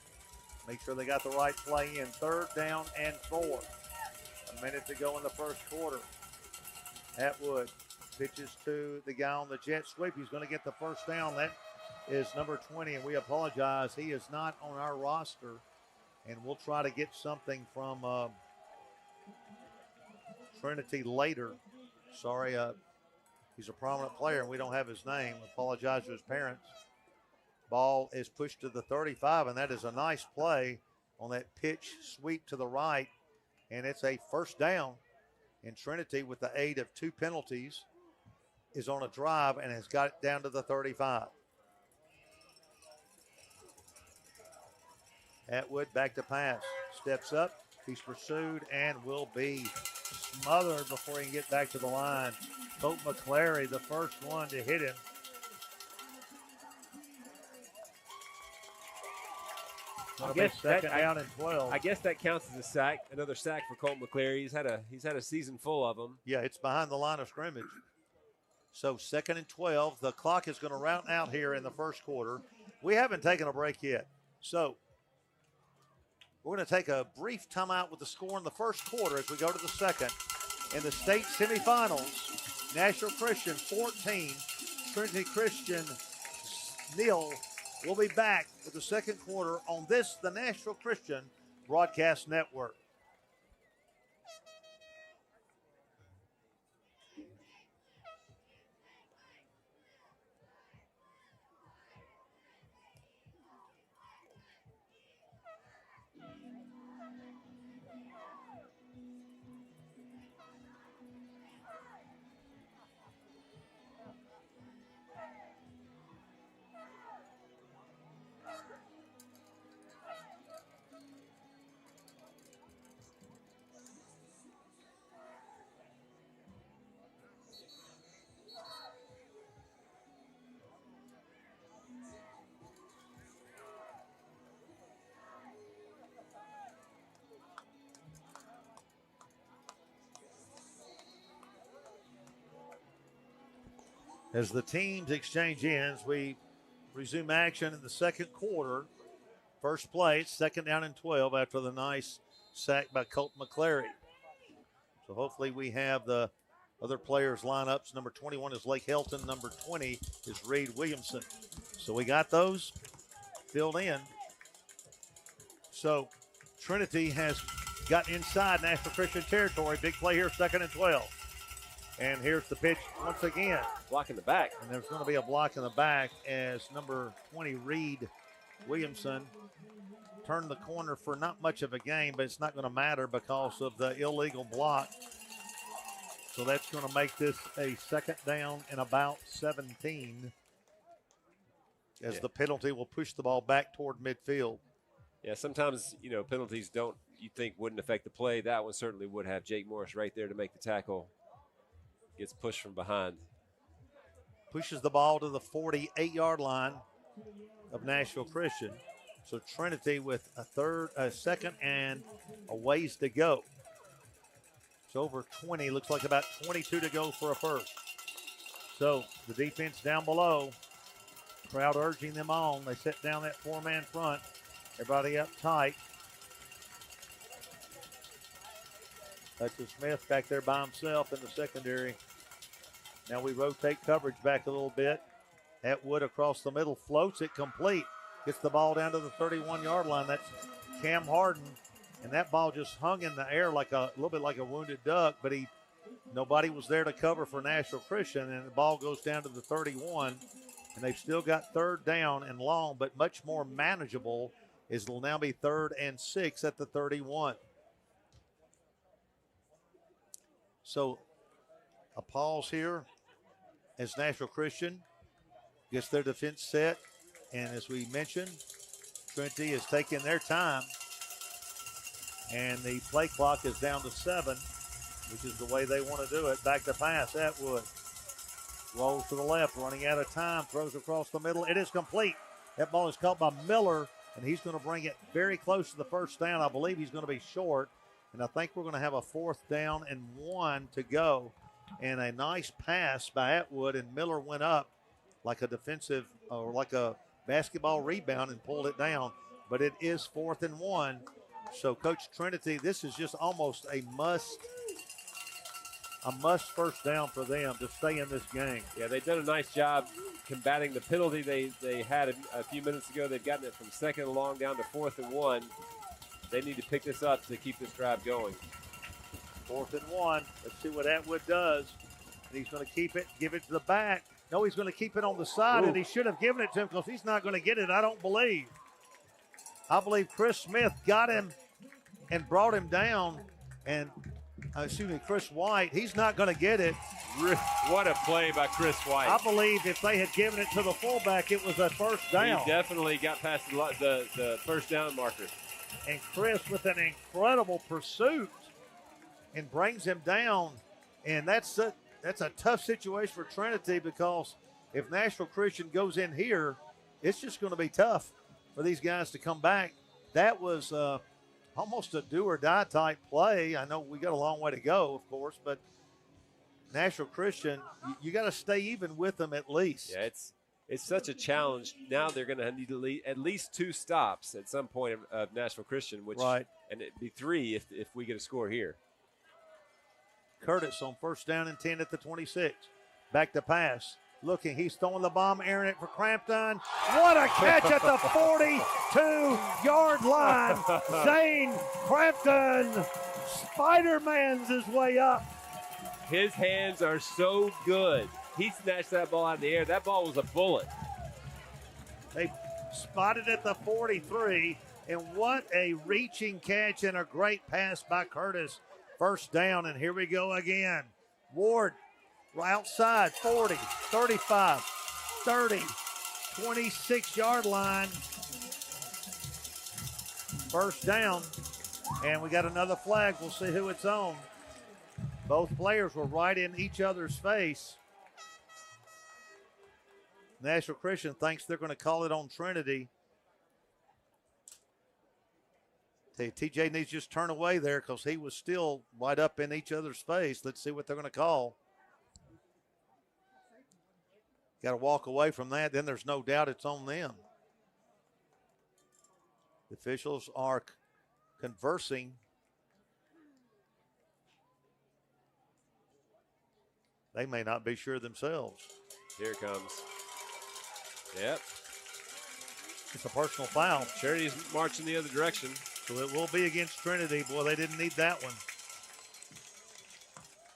Make sure they got the right play in. Third down and 4. A minute to go in the first quarter. Atwood pitches to the guy on the jet sweep. He's going to get the first down. That is number 20, and we apologize. He is not on our roster, and we'll try to get something from Trinity later. Sorry, he's a prominent player, and we don't have his name. Apologize to his parents. Ball is pushed to the 35, and that is a nice play on that pitch sweep to the right, and it's a first down. And Trinity, with the aid of 2 penalties, is on a drive and has got it down to the 35. Atwood back to pass. Steps up. He's pursued and will be smothered before he can get back to the line. Colt McClary, the first one to hit him. I guess second down and 12. I guess that counts as a sack. Another sack for Colt McClary. He's had a season full of them. Yeah, it's behind the line of scrimmage. So 2nd and 12. The clock is going to round out here in the first quarter. We haven't taken a break yet. So we're going to take a brief timeout with the score in the first quarter as we go to the second. In the state semifinals, Nashville Christian 14, Trinity Christian 0. We'll be back with the second quarter on this, the Nashville Christian Broadcast Network. As the teams exchange ends, we resume action in the second quarter. First play, 2nd down and 12 after the nice sack by Colt McClary. So hopefully we have the other players' lineups. Number 21 is Lake Helton. Number 20 is Reed Williamson. So we got those filled in. So Trinity has got inside Nashville Christian territory. Big play here, 2nd and 12. And here's the pitch once again. Block in the back. And there's going to be a block in the back as number 20, Reed Williamson, turned the corner for not much of a gain, but it's not going to matter because of the illegal block. So that's going to make this a 2nd down and about 17 as the penalty will push the ball back toward midfield. Yeah, sometimes, penalties wouldn't affect the play. That one certainly would have. Jake Morris right there to make the tackle. Gets pushed from behind. Pushes the ball to the 48-yard line of Nashville Christian. So Trinity with a second and a ways to go. It's over 20, looks like about 22 to go for a first. So the defense down below, crowd urging them on. They set down that 4-man front. Everybody up tight. Texas Smith back there by himself in the secondary. Now we rotate coverage back a little bit. Atwood across the middle, floats it complete. Gets the ball down to the 31-yard line. That's Cam Harden. And that ball just hung in the air like a little bit like a wounded duck, but nobody was there to cover for Nashville Christian, and the ball goes down to the 31. And they've still got 3rd down and long, but much more manageable. It'll now be 3rd and 6 at the 31. So a pause here as Nashville Christian gets their defense set. And as we mentioned, Trinity is taking their time. And the play clock is down to 7, which is the way they want to do it. Back to pass, Atwood. Rolls to the left, running out of time, throws across the middle. It is complete. That ball is caught by Miller, and he's going to bring it very close to the first down. I believe he's going to be short, and I think we're going to have a 4th down and 1 to go. And a nice pass by Atwood, and Miller went up like a defensive or like a basketball rebound and pulled it down. But it is 4th and 1. So, Coach Trinity, this is just almost a must first down for them to stay in this game. Yeah, they've done a nice job combating the penalty they had a few minutes ago. They've gotten it from 2nd and long down to 4th and 1. They need to pick this up to keep this drive going. 4th and 1. Let's see what Atwood does. And he's going to keep it, give it to the back. No, he's going to keep it on the side, and he should have given it to him because he's not going to get it, I don't believe. I believe Chris Smith got him and brought him down, and Chris White, he's not going to get it. What a play by Chris White. I believe if they had given it to the fullback, it was a first down. He definitely got past the first down marker. And Chris with an incredible pursuit and brings him down. And that's a tough situation for Trinity because if Nashville Christian goes in here, it's just going to be tough for these guys to come back. That was almost a do-or-die type play. I know we got a long way to go, of course, but Nashville Christian, you got to stay even with them at least. Yeah, it's such a challenge. Now they're going to need at least 2 stops at some point of Nashville Christian, which right. And it'd be 3 if we get a score here. Curtis on 1st down and 10 at the 26. Back to pass. Looking, he's throwing the bomb, airing it for Crampton. What a catch at the 42-yard line. Zane Crampton Spider-Man's his way up. His hands are so good. He snatched that ball out of the air. That ball was a bullet. They spotted at the 43, and what a reaching catch and a great pass by Curtis. 1st down, and here we go again. Ward outside, 40, 35, 30, 26-yard line. 1st down, and we got another flag. We'll see who it's on. Both players were right in each other's face. Nashville Christian thinks they're going to call it on Trinity. TJ needs to just turn away there because he was still right up in each other's face. Let's see what they're going to call. Got to walk away from that. Then there's no doubt it's on them. The officials are conversing. They may not be sure themselves. Here it comes. Yep. It's a personal foul. Charity's marching the other direction. So it will be against Trinity. Boy, they didn't need that one.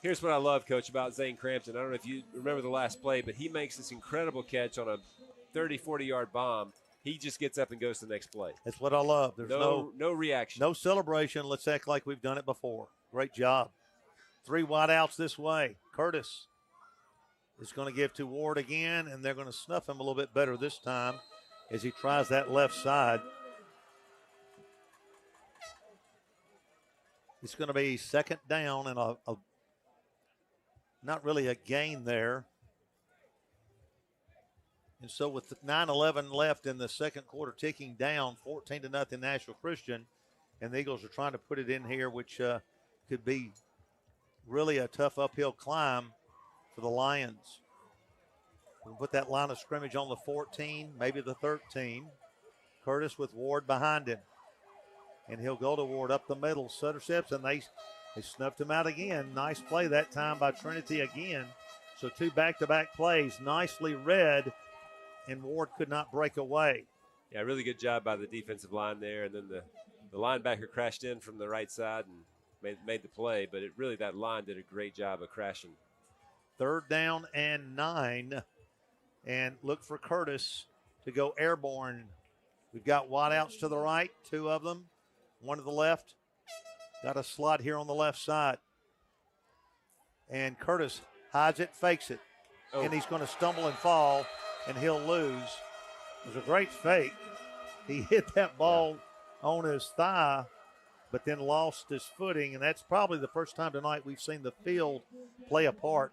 Here's what I love, Coach, about Zane Crampton. I don't know if you remember the last play, but he makes this incredible catch on a 30, 40-yard bomb. He just gets up and goes to the next play. That's what I love. There's no reaction. No celebration. Let's act like we've done it before. Great job. 3 wide outs this way. Curtis is going to give to Ward again, and they're going to snuff him a little bit better this time as he tries that left side. It's going to be 2nd down and not really a gain there. And so with 9:11 left in the 2nd quarter, ticking down 14-0 Nashville Christian, and the Eagles are trying to put it in here, which could be really a tough uphill climb for the Lions. We'll put that line of scrimmage on the 14, maybe the 13. Curtis with Ward behind him. And he'll go to Ward up the middle. Sutter steps, and they snuffed him out again. Nice play that time by Trinity again. So 2 back-to-back plays, nicely read, and Ward could not break away. Yeah, really good job by the defensive line there. And then the linebacker crashed in from the right side and made the play. But that line did a great job of crashing. 3rd down and 9. And look for Curtis to go airborne. We've got wideouts to the right, 2 of them. 1 to the left. Got a slot here on the left side. And Curtis hides it, fakes it. and he's going to stumble and fall, and he'll lose. It was a great fake. He hit that ball on his thigh, but then lost his footing, and that's probably the first time tonight we've seen the field play a part.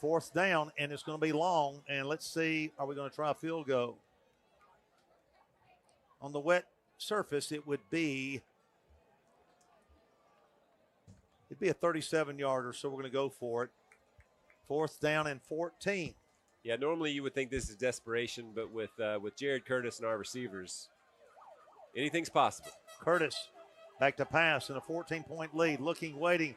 4th down, and it's going to be long, and let's see, are we going to try a field goal? On the wet surface, it'd be a 37-yarder, so we're going to go for it. 4th down and 14. Yeah, normally you would think this is desperation, but with Jared Curtis and our receivers, anything's possible. Curtis back to pass in a 14-point lead, looking, waiting,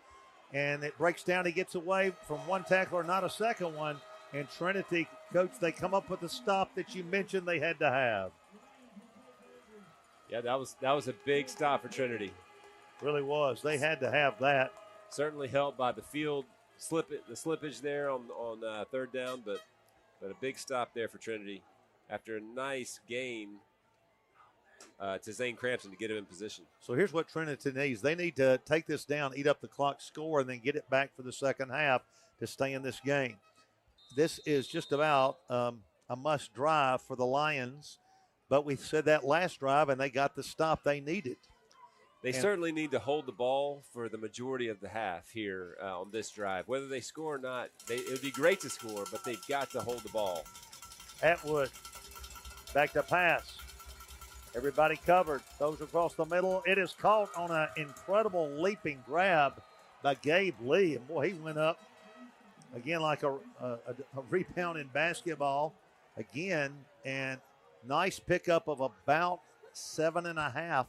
and it breaks down. He gets away from one tackler, not a second one, and Trinity, Coach, they come up with the stop that you mentioned they had to have. Yeah, that was a big stop for Trinity. Really was. They had to have that. Certainly helped by the field slippage there on 3rd down, but a big stop there for Trinity after a nice gain to Zane Crampton to get him in position. So here's what Trinity needs. They need to take this down, eat up the clock, score, and then get it back for the second half to stay in this game. This is just about a must drive for the Lions, but we said that last drive, and they got the stop they needed. They certainly need to hold the ball for the majority of the half here on this drive. Whether they score or not, it would be great to score, but they've got to hold the ball. Atwood back to pass. Everybody covered. Throws across the middle. It is caught on an incredible leaping grab by Gabe Lee. And, boy, he went up again like a rebound in basketball again. And nice pickup of about 7.5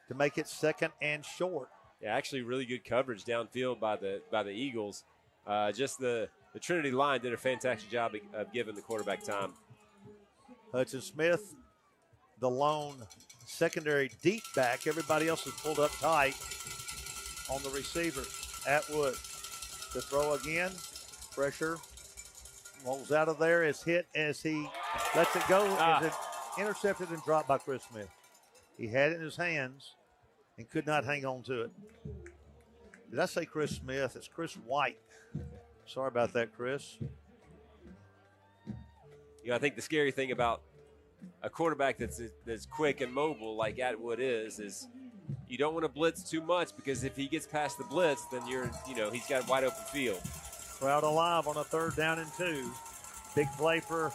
to make it 2nd and short. Yeah, actually really good coverage downfield by the Eagles. Just the Trinity line did a fantastic job of giving the quarterback time. Hudson Smith, the lone secondary deep back. Everybody else is pulled up tight on the receiver. Atwood to throw again. Pressure. Rolls out of there. Is hit as he lets it go. Is it intercepted and dropped by Chris Smith. He had it in his hands and could not hang on to it. Did I say Chris Smith? It's Chris White. Sorry about that, Chris. I think the scary thing about a quarterback that's quick and mobile like Atwood is you don't want to blitz too much, because if he gets past the blitz, then he's got a wide open field. Crowd alive on a 3rd down and 2. Big play for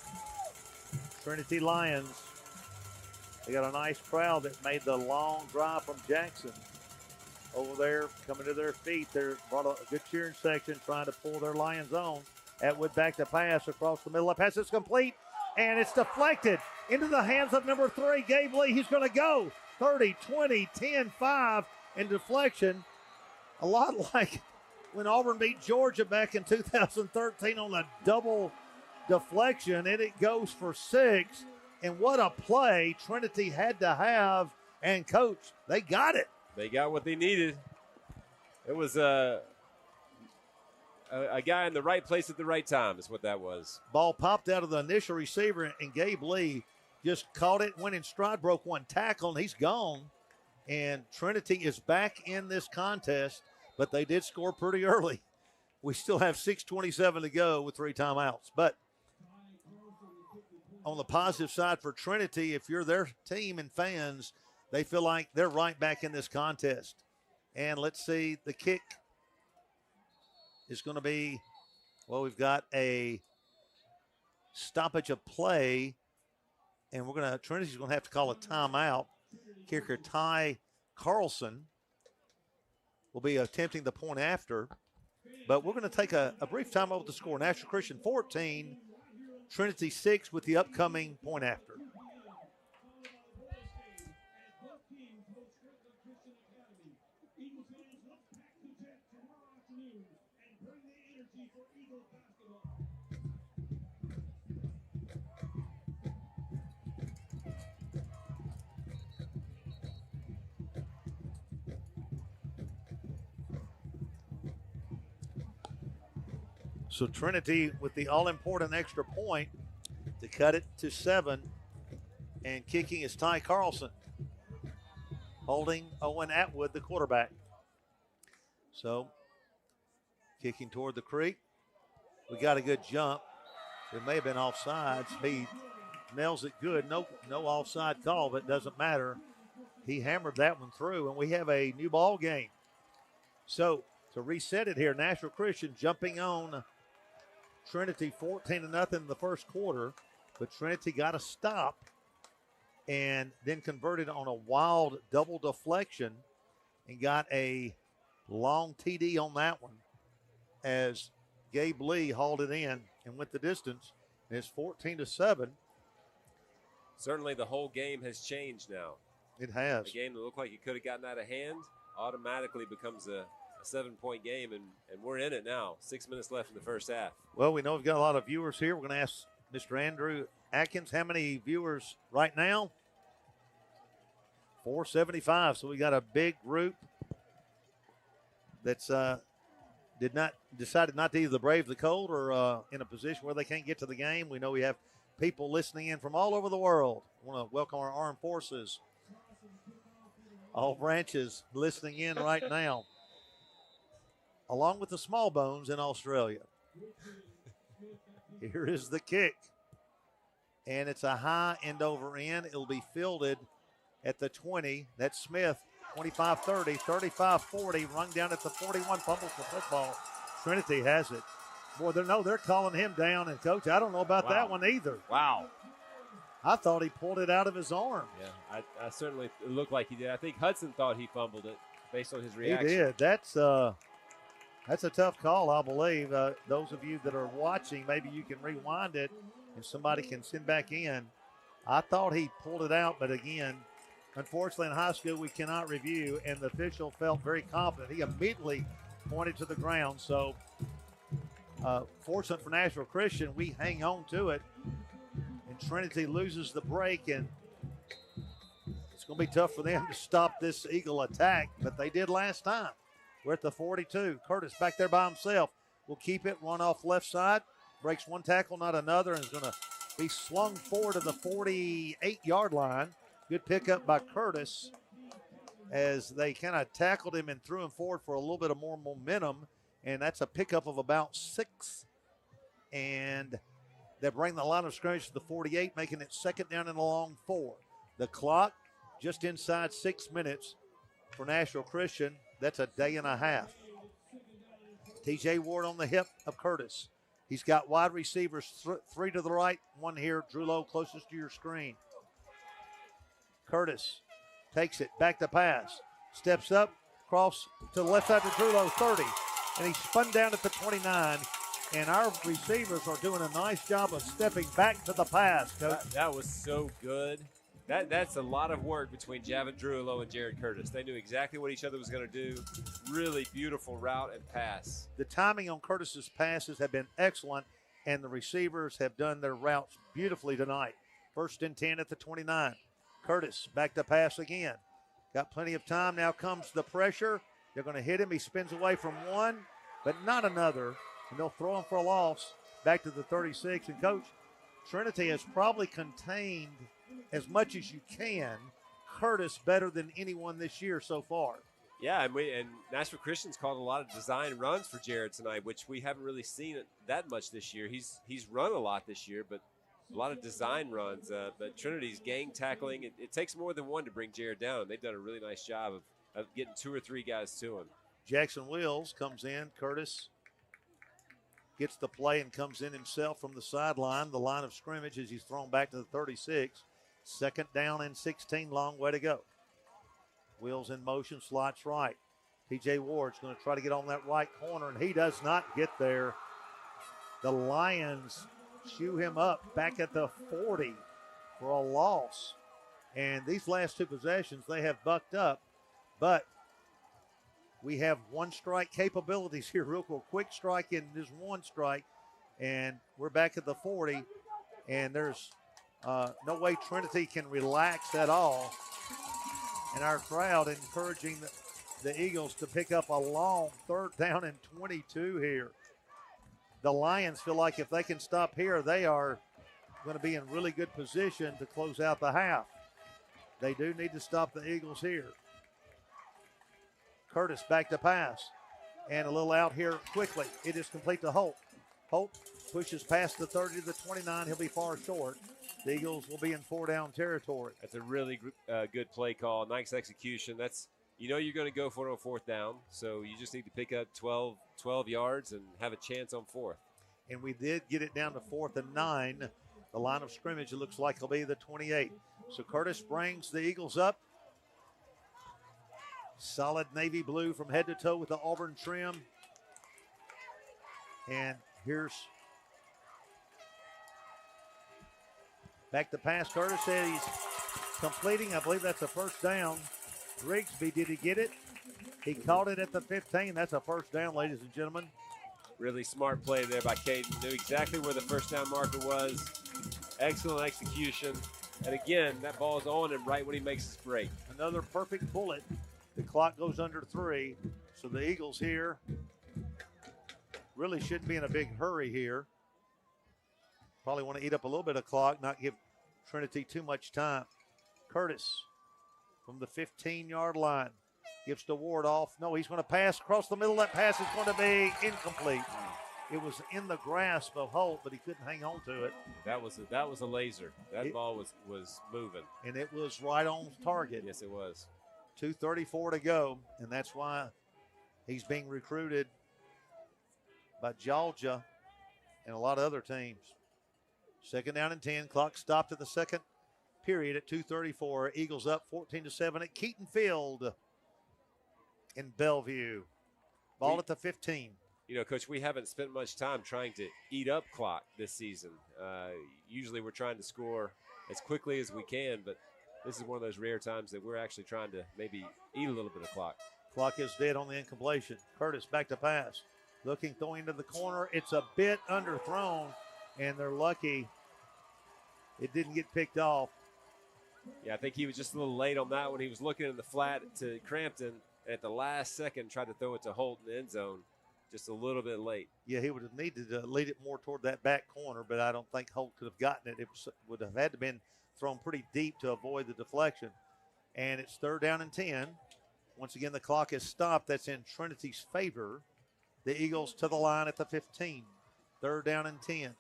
Trinity Lions. They got a nice crowd that made the long drive from Jackson over there, coming to their feet. They brought a good cheering section trying to pull their Lions on. Atwood back to pass across the middle. The pass is complete, and it's deflected into the hands of number 3, Gabe Lee. He's going to go 30, 20, 10, 5, and deflection. A lot like when Auburn beat Georgia back in 2013 on a double deflection, and it goes for 6. And what a play Trinity had to have. And, Coach, they got it. They got what they needed. It was a guy in the right place at the right time is what that was. Ball popped out of the initial receiver, and Gabe Lee just caught it, went in stride, broke one tackle, and he's gone. And Trinity is back in this contest, but they did score pretty early. We still have 6:27 to go with 3 timeouts. But on the positive side for Trinity, if you're their team and fans, they feel like they're right back in this contest. And let's see, the kick is going to be, well, we've got a stoppage of play, and Trinity's going to have to call a timeout. Kicker Ty Carlson will be attempting the point after, but we're going to take a brief time out with the score. Nashville Christian 14, Trinity 6 with the upcoming point after. So Trinity with the all-important extra point to cut it to 7. And kicking is Ty Carlson. Holding Owen Atwood, the quarterback. So kicking toward the creek. We got a good jump. It may have been offsides. He nails it good. No offside call, but it doesn't matter. He hammered that one through, and we have a new ball game. So to reset it here, Nashville Christian jumping on Trinity 14-0 in the first quarter, but Trinity got a stop and then converted on a wild double deflection and got a long TD on that one as Gabe Lee hauled it in and went the distance. And it's 14-7. Certainly the whole game has changed now. It has. A game that looked like it could have gotten out of hand automatically becomes a 7-point game, and we're in it now. 6 minutes left in the first half. Well, we know we've got a lot of viewers here. We're going to ask Mr. Andrew Atkins how many viewers right now. 475. So we got a big group that's decided not to either brave the cold or in a position where they can't get to the game. We know we have people listening in from all over the world. I want to welcome our armed forces. All branches listening in right now, along with the small bones in Australia. Here is the kick. And it's a high end over end. It'll be fielded at the 20. That's Smith, 25-30, 35-40, rung down at the 41, fumbles the football. Trinity has it. Boy, they're calling him down. And, Coach, I don't know about that one either. Wow. I thought he pulled it out of his arm. Yeah, I certainly it looked like he did. I think Hudson thought he fumbled it based on his reaction. He did. That's a tough call, I believe. Those of you that are watching, maybe you can rewind it and somebody can send back in. I thought he pulled it out, but again, unfortunately in high school we cannot review, and the official felt very confident. He immediately pointed to the ground. So fortunate for Nashville Christian, we hang on to it. And Trinity loses the break, and it's going to be tough for them to stop this Eagle attack, but they did last time. We're at the 42. Curtis back there by himself. Will keep it, run off left side, breaks one tackle, not another, and is going to be slung forward to the 48-yard line. Good pickup by Curtis as they kind of tackled him and threw him forward for a little bit of more momentum, and that's a pickup of about 6. And they bring the line of scrimmage to the 48, making it second down and a long 4. The clock just inside 6 minutes for Nashville Christian. That's a day and a half. TJ Ward on the hip of Curtis. He's got wide receivers, 3 to the right, 1 here. Drew Lowe closest to your screen. Curtis takes it, back to pass. Steps up, cross to the left side to Drew Lowe, 30. And he's spun down at the 29. And our receivers are doing a nice job of stepping back to the pass, Coach. That was so good. That's a lot of work between Javin Drewlow and Jared Curtis. They knew exactly what each other was going to do. Really beautiful route and pass. The timing on Curtis's passes have been excellent, and the receivers have done their routes beautifully tonight. 1st and 10 at the 29. Curtis back to pass again. Got plenty of time. Now comes the pressure. They're going to hit him. He spins away from one, but not another. And they'll throw him for a loss back to the 36. And, Coach, Trinity has probably contained as much as you can Curtis better than anyone this year so far. Yeah, and Nashville Christian's called a lot of design runs for Jared tonight, which we haven't really seen it that much this year. He's run a lot this year, but a lot of design runs. But Trinity's gang tackling, it takes more than one to bring Jared down. They've done a really nice job of getting 2 or 3 guys to him. Jackson Wills comes in. Curtis gets the play and comes in himself from the sideline. The line of scrimmage as he's thrown back to the 36. 2nd down and 16, long way to go. Wills in motion, slots right. TJ Ward's going to try to get on that right corner, and he does not get there. The Lions chew him up back at the 40 for a loss. And these last 2 possessions, they have bucked up, but we have 1 strike capabilities here. Real quick strike and just 1 strike, and we're back at the 40, and there's no way Trinity can relax at all. And our crowd encouraging the Eagles to pick up a long 3rd down and 22 here. The Lions feel like if they can stop here, they are going to be in really good position to close out the half. They do need to stop the Eagles here. Curtis back to pass. And a little out here quickly. It is complete to Holt. Holt pushes past the 30 to the 29. He'll be far short. The Eagles will be in 4-down territory. That's a really good play call. Nice execution. That's, you're going to go for it on 4th down, so you just need to pick up 12 yards and have a chance on 4th. And we did get it down to 4th and 9. The line of scrimmage, it looks like, will be the 28. So Curtis brings the Eagles up. Solid navy blue from head to toe with the auburn trim. And here's back to pass. Curtis said he's completing. I believe that's a first down. Grigsby, did he get it? He caught it at the 15. That's a first down, ladies and gentlemen. Really smart play there by Caden. Knew exactly where the first down marker was. Excellent execution. And again, that ball is on him right when he makes his break. Another perfect bullet. The clock goes under 3. So the Eagles here really shouldn't be in a big hurry here. Probably want to eat up a little bit of clock, not give Trinity too much time. Curtis from the 15-yard line gives to Ward off. No, he's going to pass across the middle. That pass is going to be incomplete. It was in the grasp of Holt, but he couldn't hang on to it. That was a laser. That ball was moving. And it was right on target. Yes, it was. 2:34 to go, and that's why he's being recruited by Georgia and a lot of other teams. 2nd down and 10. Clock stopped at the second period at 2:34. Eagles up 14-7 at Keaton Field in Bellevue. Ball at the 15. Coach, we haven't spent much time trying to eat up clock this season. Usually we're trying to score as quickly as we can, but this is one of those rare times that we're actually trying to maybe eat a little bit of clock. Clock is dead on the incompletion. Curtis back to pass. Looking, throwing into the corner. It's a bit underthrown, and they're lucky it didn't get picked off. Yeah, I think he was just a little late on that one. He was looking in the flat to Crampton, and at the last second tried to throw it to Holt in the end zone. Just a little bit late. Yeah, he would have needed to lead it more toward that back corner, but I don't think Holt could have gotten it. It would have had to been thrown pretty deep to avoid the deflection. And it's 3rd down and 10. Once again, the clock is stopped. That's in Trinity's favor. The Eagles to the line at the 15. 3rd down and 10.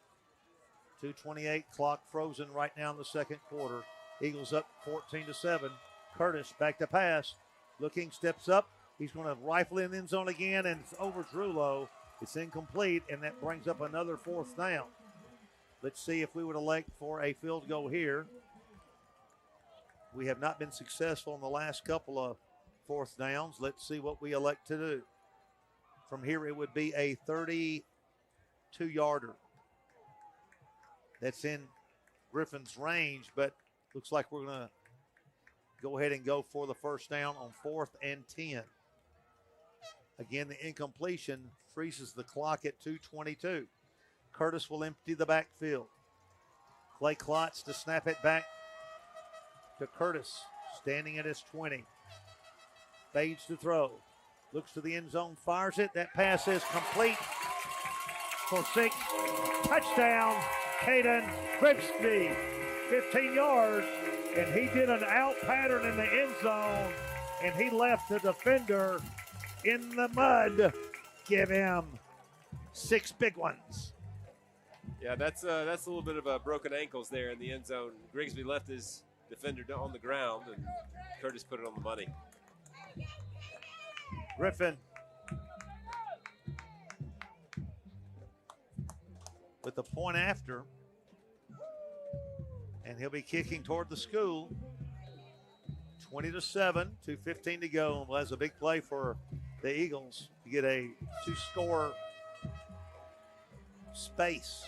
2:28, clock frozen right now in the second quarter. Eagles up 14-7. Curtis back to pass. Looking, steps up. He's going to rifle in the end zone again, and it's over Drulo. It's incomplete, and that brings up another 4th down. Let's see if we would elect for a field goal here. We have not been successful in the last couple of 4th downs. Let's see what we elect to do. From here, it would be a 32-yarder. That's in Griffin's range, but looks like we're going to go ahead and go for the first down on 4th and 10. Again, the incompletion freezes the clock at 2:22. Curtis will empty the backfield. Clay Klotz to snap it back to Curtis, standing at his 20. Fades to throw. Looks to the end zone, fires it. That pass is complete for 6. Touchdown, Caden Grigsby. 15 yards, and he did an out pattern in the end zone, and he left the defender in the mud. Give him 6 big ones. Yeah, that's a little bit of broken ankles there in the end zone. Grigsby left his defender on the ground, and Curtis put it on the money. Griffin with the point after, and he'll be kicking toward the school. 20-7, 2:15 to go. Well, that's a big play for the Eagles to get a 2-score space.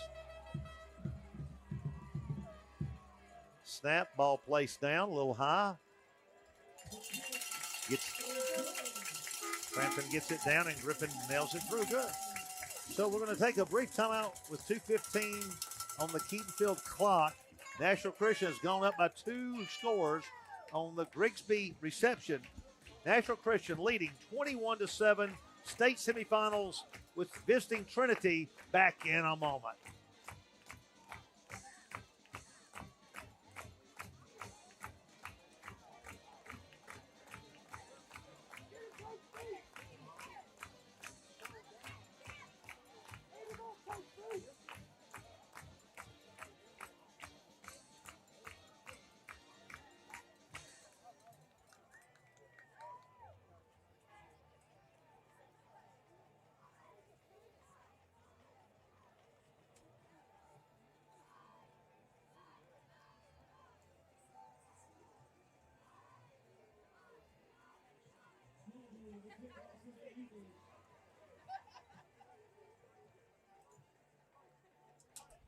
Snap, ball placed down, a little high. Crampton gets it down, and Griffin nails it through. Good. So we're going to take a brief timeout with 2:15 on the Keaton Field clock. Nashville Christian has gone up by 2 scores on the Grigsby reception. Nashville Christian leading 21-7. State semifinals with visiting Trinity back in a moment.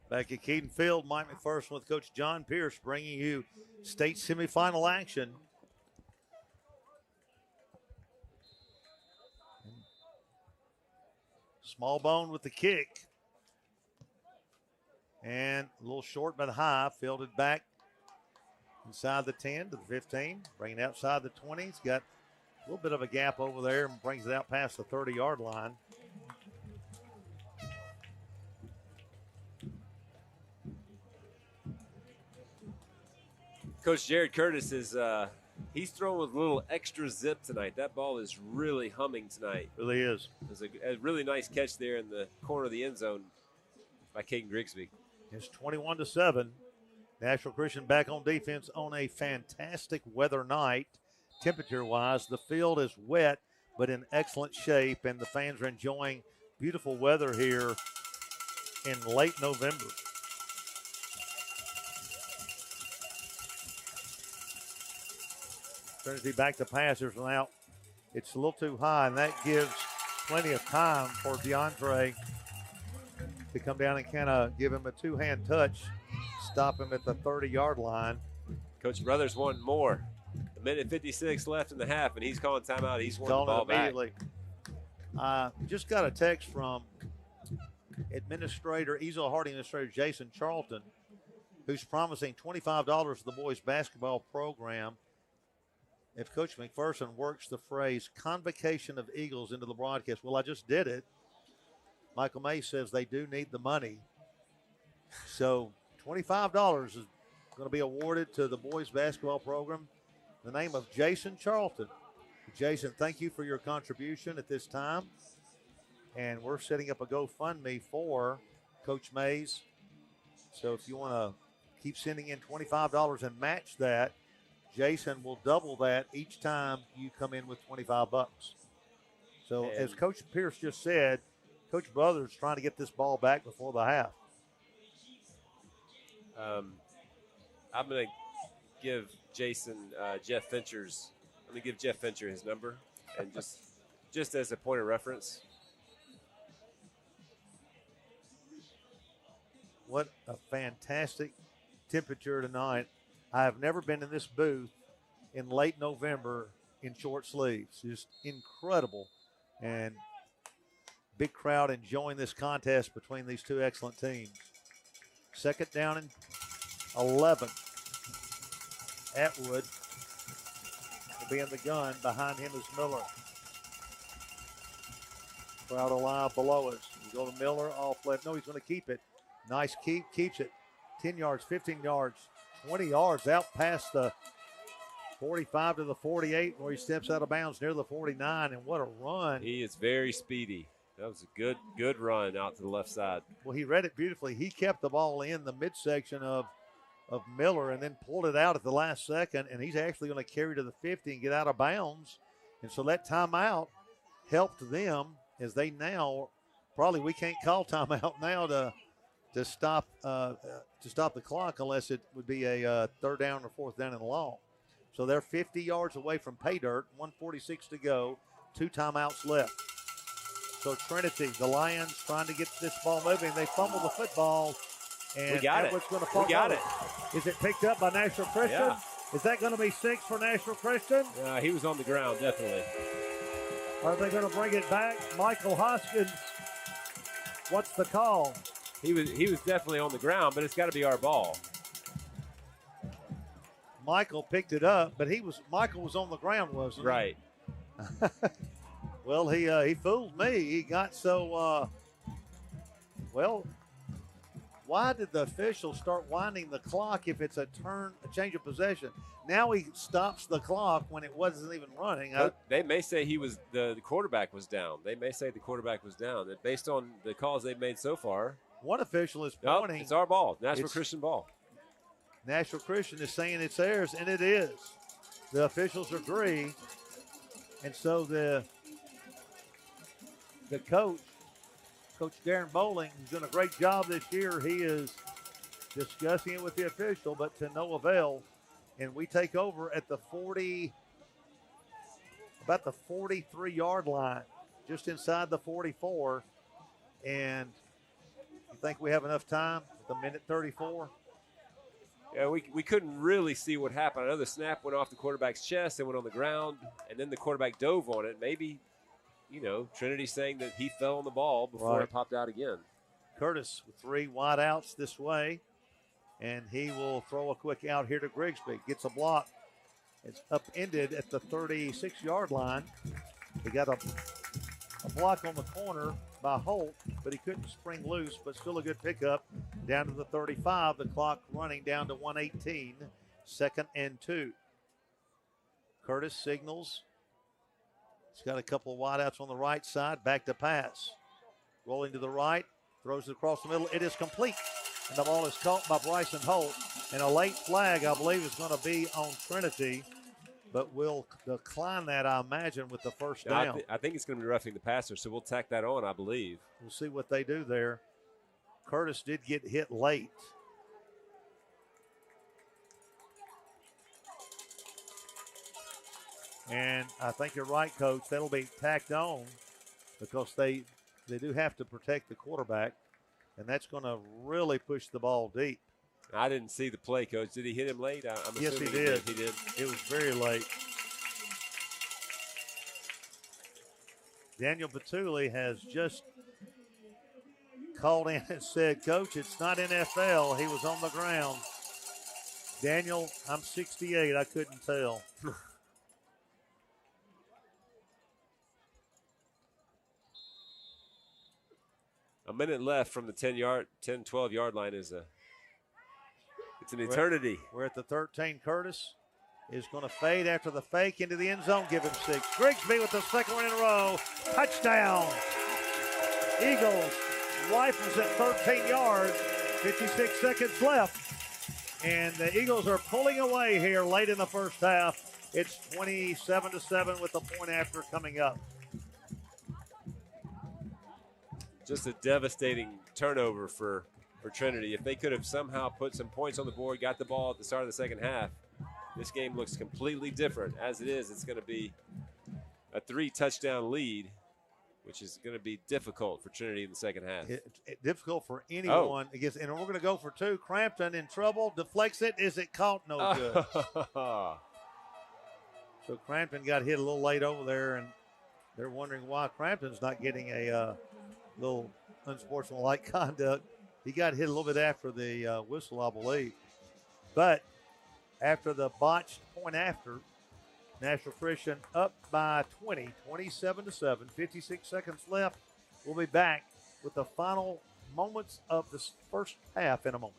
Back at Keaton Field, Mike McPherson with Coach John Pierce bringing you state semifinal action. Small Bone with the kick. And a little short but high, fielded back inside the 10 to the 15, bringing it outside the 20. He's got a little bit of a gap over there and brings it out past the 30-yard line. Coach Jared Curtis is he's throwing with a little extra zip tonight. That ball is really humming tonight. Really is. There's a really nice catch there in the corner of the end zone by Caden Grigsby. It's 21-7. Nashville Christian back on defense on a fantastic weather night. Temperature-wise, the field is wet but in excellent shape, and the fans are enjoying beautiful weather here in late November. Trinity back to passers now. It's a little too high, and that gives plenty of time for DeAndre to come down and kind of give him a two-hand touch, stop him at the 30-yard line. Coach Brothers wanting more. A minute 56 left in the half, and he's calling timeout. He's wanting the ball back. Just got a text from Easel Hardy administrator Jason Charlton, who's promising $25 to the boys basketball program if Coach McPherson works the phrase convocation of Eagles into the broadcast. Well, I just did it. Michael May says they do need the money. So $25 is going to be awarded to the boys basketball program in the name of Jason Charlton. Jason, thank you for your contribution at this time. And we're setting up a GoFundMe for Coach Mays. So if you want to keep sending in $25 and match that, Jason will double that each time you come in with $25. So as Coach Pierce just said, Coach Brothers trying to get this ball back before the half. I'm going to give Jason Jeff Fincher's. I'm going to give Jeff Fincher his number, and just as a point of reference. What a fantastic temperature tonight. I have never been in this booth in late November in short sleeves. Just incredible. And big crowd enjoying this contest between these two excellent teams. Second down and 11. Atwood will be in the gun. Behind him is Miller. Crowd alive below us. We go to Miller off left. No, he's going to keep it. Nice keep. Keeps it. 10 yards, 15 yards, 20 yards out past the 45 to the 48 where he steps out of bounds near the 49. And what a run. He is very speedy. That was a good run out to the left side. Well, he read it beautifully. He kept the ball in the midsection of Miller and then pulled it out at the last second, and he's actually going to carry to the 50 and get out of bounds. And so that timeout helped them as they now we can't call timeout now to stop the clock unless it would be a third down or fourth down and long. So they're 50 yards away from pay dirt, 1:46 to go, 2 timeouts left. So Trinity, the Lions trying to get this ball moving. They fumble the football. And we got Edwards going to fall. We got it. Is it picked up by Nashville Christian? Yeah. Is that going to be 6 for Nashville Christian? He was on the ground, definitely. Are they going to bring it back? Michael Hoskins, what's the call? He was definitely on the ground, but it's got to be our ball. Michael picked it up, but Michael was on the ground, wasn't he? Right. Well, he fooled me. He got so why did the official start winding the clock if it's a change of possession? Now he stops the clock when it wasn't even running. They may say the quarterback was down. They may say the quarterback was down. That based on the calls they've made so far. One official is pointing. It's our ball. Nashville Christian ball. Nashville Christian is saying it's theirs, and it is. The officials agree. And so the coach, Coach Darren Bowling, has done a great job this year. He is discussing it with the official, but to no avail. And we take over at the 40. about the 43-yard line, just inside the 44. And you think we have enough time with a minute 34? Yeah, we couldn't really see what happened. I know the snap went off the quarterback's chest and went on the ground, and then the quarterback dove on it. Maybe, Trinity saying that he fell on the ball before it popped out again. Curtis with 3 wide outs this way, and he will throw a quick out here to Grigsby. Gets a block. It's upended at the 36-yard line. He got a block on the corner by Holt, but he couldn't spring loose, but still a good pickup down to the 35. The clock running down to 1:18, 2nd and 2. Curtis signals. He's got a couple of wideouts on the right side. Back to pass. Rolling to the right. Throws it across the middle. It is complete. And the ball is caught by Bryson Holt. And a late flag, I believe, is going to be on Trinity. But we'll decline that, I imagine, with the first down. I think it's going to be roughing the passer, so we'll tack that on, I believe. We'll see what they do there. Curtis did get hit late. And I think you're right, Coach. That'll be tacked on because they do have to protect the quarterback, and that's going to really push the ball deep. I didn't see the play, Coach. Did he hit him late? Yes, he did. He did. It was very late. Daniel Batuli has just called in and said, Coach, it's not NFL. He was on the ground. Daniel, I'm 68. I couldn't tell. A minute left from the 12-yard line is it's an eternity. We're at the 13. Curtis is going to fade after the fake into the end zone. Give him 6. Grigsby with the second one in a row. Touchdown. Eagles rifles at 13 yards. 56 seconds left. And the Eagles are pulling away here late in the first half. It's 27-7 with the point after coming up. Just a devastating turnover for Trinity. If they could have somehow put some points on the board, got the ball at the start of the second half, this game looks completely different. As it is, it's going to be a 3-touchdown lead, which is going to be difficult for Trinity in the second half. Difficult for anyone. And we're going to go for 2. Crampton in trouble. Deflects it. Is it caught? No good. So Crampton got hit a little late over there, and they're wondering why Crampton's not getting a little unsportsmanlike conduct. He got hit a little bit after the whistle, I believe. But after the botched point after, Nashville Christian up by 20, 27-7, 56 seconds left. We'll be back with the final moments of the first half in a moment.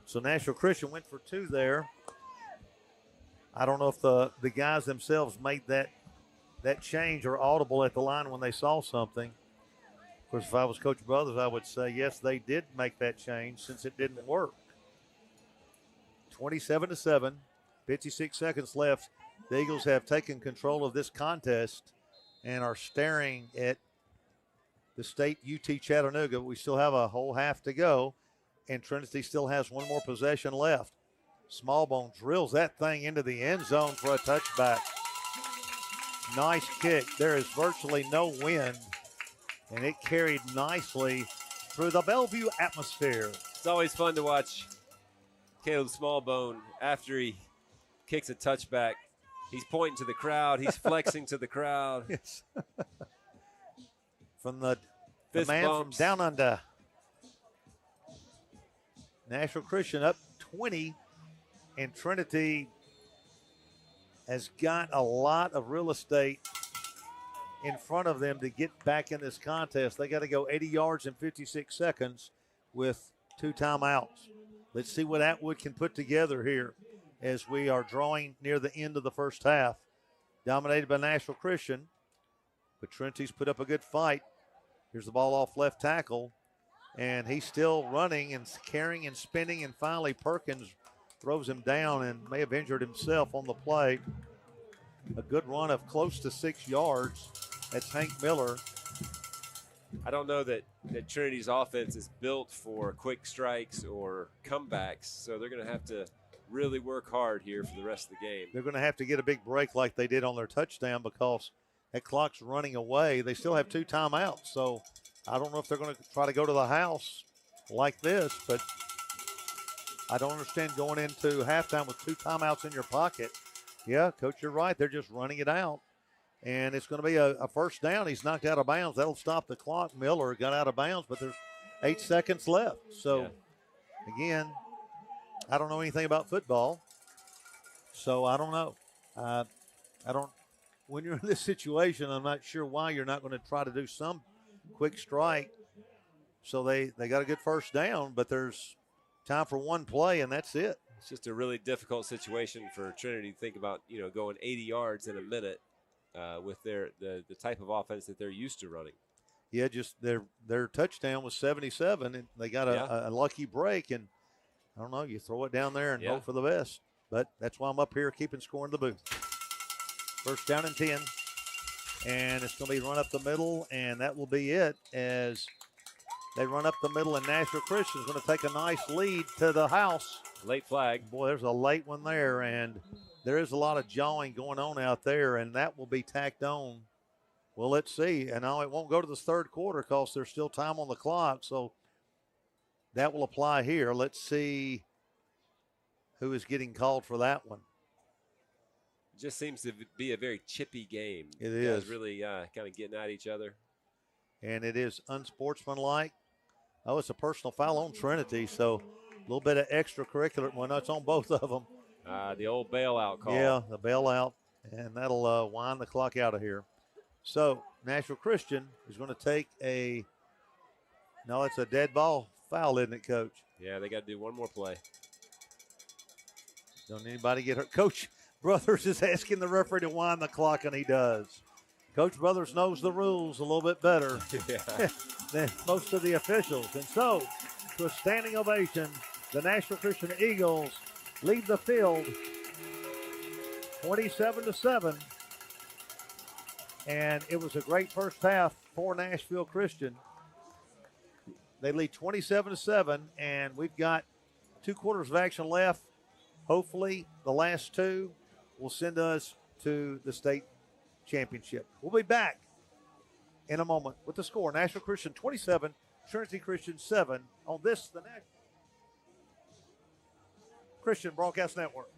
So Nashville Christian went for 2 there. I don't know if the guys themselves made that change or audible at the line when they saw something. Of course, if I was Coach Brothers, I would say, yes, they did make that change since it didn't work. 27-7, 56 seconds left. The Eagles have taken control of this contest and are staring at the state UT Chattanooga. We still have a whole half to go, and Trinity still has one more possession left. Smallbone drills that thing into the end zone for a touchback. Nice kick. There is virtually no wind, and it carried nicely through the Bellevue atmosphere. It's always fun to watch Caleb Smallbone after he kicks a touchback. He's pointing to the crowd. He's flexing to the crowd. Yes. From the Fist man bumps. from down under. Nashville Christian up 20, and Trinity has got a lot of real estate in front of them to get back in this contest. They got to go 80 yards in 56 seconds with 2 timeouts. Let's see what Atwood can put together here. as we are drawing near the end of the first half. Dominated by Nashville Christian, but Trinity's put up a good fight. Here's the ball off left tackle, and he's still running and carrying and spinning, and finally Perkins throws him down and may have injured himself on the play. A good run of close to 6 yards. That's Hank Miller. I don't know that Trinity's offense is built for quick strikes or comebacks, so they're going to have to really work hard here for the rest of the game. They're going to have to get a big break like they did on their touchdown because that clock's running away. They still have 2 timeouts, so I don't know if they're going to try to go to the house like this, but I don't understand going into halftime with 2 timeouts in your pocket. Yeah, Coach, you're right. They're just running it out, and it's going to be a first down. He's knocked out of bounds. That'll stop the clock. Miller got out of bounds, but there's 8 seconds left. So, again, I don't know anything about football, so I don't know. When you're in this situation, I'm not sure why you're not going to try to do some quick strike. So they got a good first down, but there's time for one play, and that's it. It's just a really difficult situation for Trinity to think about, going 80 yards in a minute with the type of offense that they're used to running. Yeah, just their touchdown was 77, and they got a lucky break, and I don't know, you throw it down there and hope for the best. But that's why I'm up here keeping score in the booth. First down and 10, and it's going to be run up the middle, and that will be it as they run up the middle, and Nashville Christian is going to take a nice lead to the house. Late flag. Boy, there's a late one there, and there is a lot of jawing going on out there, and that will be tacked on. Well, let's see. And now it won't go to the third quarter because there's still time on the clock, so that will apply here. Let's see who is getting called for that one. It just seems to be a very chippy game. It You is. guys really kind of getting at each other. And it is unsportsmanlike. Oh, it's a personal foul on Trinity, so a little bit of extracurricular. Well, no, it's on both of them. The old bailout call. Yeah, the bailout, and that'll wind the clock out of here. So Nashville Christian is going to take it's a dead ball foul, isn't it, Coach? Yeah, they got to do one more play. Don't anybody get hurt. Coach Brothers is asking the referee to wind the clock, and he does. Coach Brothers knows the rules a little bit better than most of the officials. And so, to a standing ovation, the Nashville Christian Eagles lead the field 27-7. And it was a great first half for Nashville Christian. They lead 27-7, and we've got 2 quarters of action left. Hopefully, the last 2 will send us to the state championship. We'll be back in a moment with the score. Nashville Christian 27, Trinity Christian 7 on this, the Nashville Christian Broadcast Network.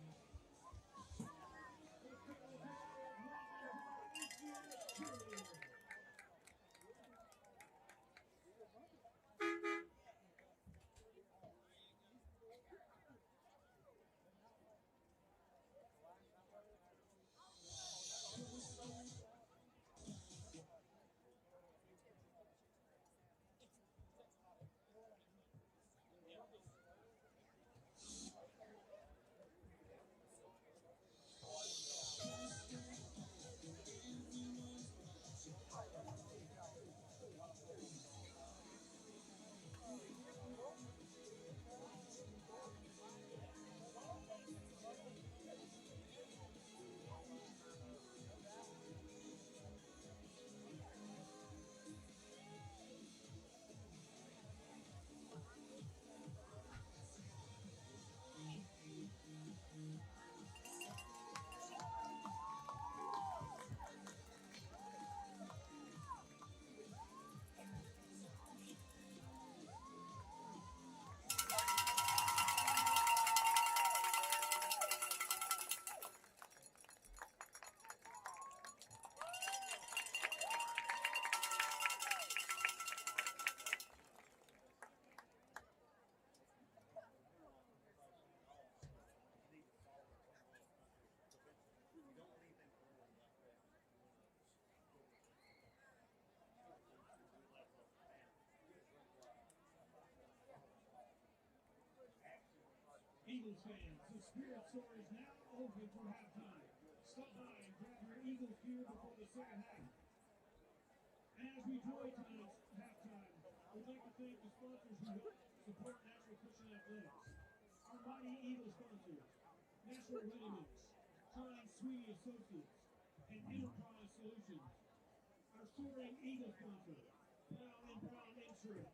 Eagles fans, the Spirit Store is now open for halftime. Stop by and grab your Eagles gear before the second half. And as we join tonight's halftime, we'd like to thank the sponsors who help support Nashville Christian Athletics. Our mighty Eagle sponsors, Nashville Ready Mix, Shine Sweeney Associates, and Enterprise Solutions. Our soaring Eagle sponsor, Brown & Brown Insurance.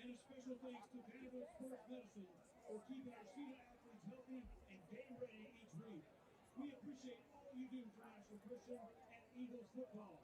And a special thanks to Vanderbilt Sports Medicine for keeping our student athletes healthy and game ready each week. We appreciate all you do for Nashville Christian and Eagles football.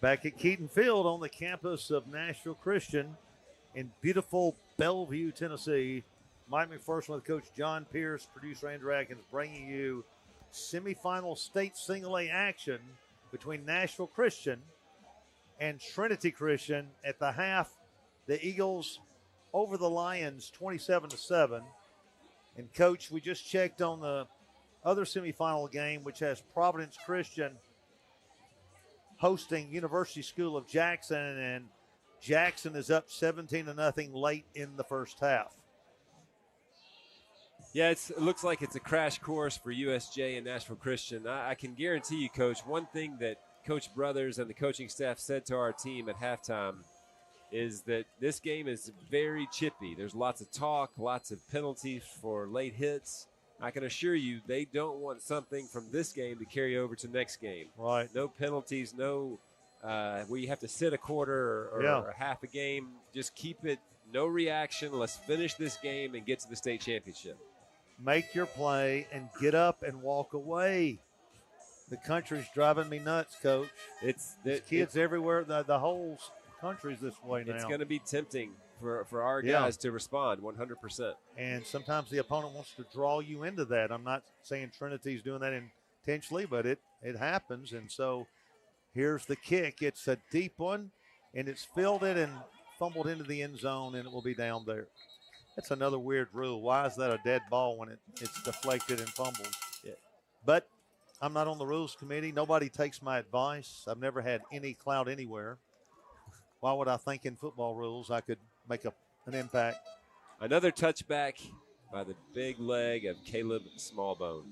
Back at Keaton Field on the campus of Nashville Christian in beautiful Bellevue, Tennessee. Mike McPherson with Coach John Pierce, producer Andrew Atkins, bringing you semifinal state single A action between Nashville Christian and Trinity Christian. At the half, the Eagles over the Lions 27-7. And Coach, we just checked on the other semifinal game, which has Providence Christian hosting University School of Jackson, and Jackson is up 17-0 late in the first half. Yeah, it looks like it's a crash course for USJ and Nashville Christian. I can guarantee you, Coach, one thing that Coach Brothers and the coaching staff said to our team at halftime is that this game is very chippy. There's lots of talk, lots of penalties for late hits. I can assure you they don't want something from this game to carry over to next game. Right. No penalties, no where you have to sit a quarter or half a game. Just keep it, no reaction. Let's finish this game and get to the state championship. Make your play and get up and walk away. The country's driving me nuts, Coach. There's kids everywhere. The whole country's this way now. It's going to be tempting for our guys to respond 100%. And sometimes the opponent wants to draw you into that. I'm not saying Trinity's doing that intentionally, but it happens. And so here's the kick. It's a deep one, and it's fielded and fumbled into the end zone, and it will be down there. That's another weird rule. Why is that a dead ball when it's deflected and fumbled? Yeah. But I'm not on the rules committee. Nobody takes my advice. I've never had any clout anywhere. Why would I think in football rules I could make an impact? Another touchback by the big leg of Caleb Smallbone.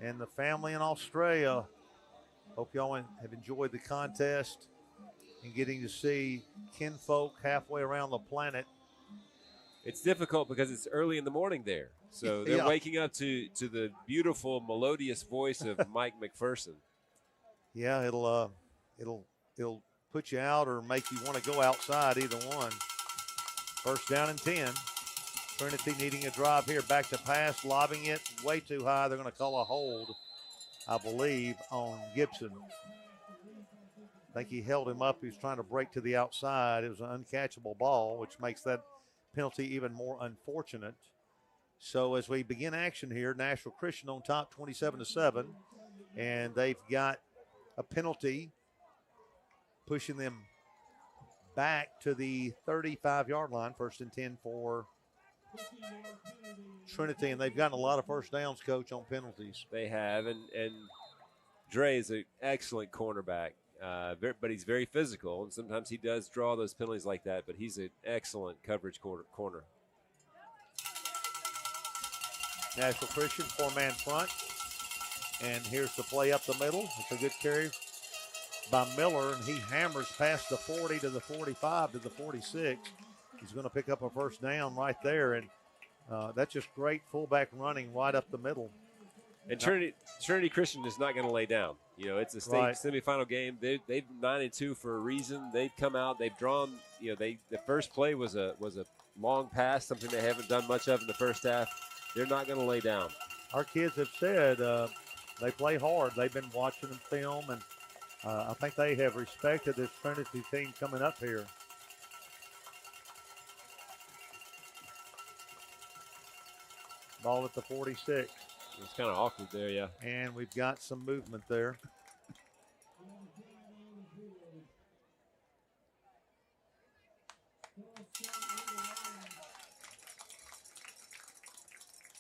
And the family in Australia, hope y'all have enjoyed the contest and getting to see kinfolk halfway around the planet. It's difficult because it's early in the morning there. So they're waking up to the beautiful, melodious voice of Mike McPherson. Yeah, it'll put you out or make you want to go outside, either one. First down and 10. Trinity needing a drive here. Back to pass, lobbing it way too high. They're going to call a hold, I believe, on Gibson. I think he held him up. He was trying to break to the outside. It was an uncatchable ball, which makes that penalty even more unfortunate. So as we begin action here, Nashville Christian on top 27-7, and they've got a penalty pushing them back to the 35-yard line, 1st and 10 for Trinity, and they've gotten a lot of first downs, Coach, on penalties. They have, and Dre is an excellent cornerback. But he's very physical, and sometimes he does draw those penalties like that, but he's an excellent coverage corner. Nashville Christian, 4-man front. And here's the play up the middle. It's a good carry by Miller, and he hammers past the 40 to the 45 to the 46. He's going to pick up a first down right there, and that's just great fullback running right up the middle. And Trinity Christian is not going to lay down. You know, it's a state semifinal game. They've 9-2 for a reason. They've come out. They've drawn. You know, the first play was a long pass, something they haven't done much of in the first half. They're not going to lay down. Our kids have said they play hard. They've been watching them film, and I think they have respected this Trinity team coming up here. Ball at the 46. It's kind of awkward there, yeah. And we've got some movement there.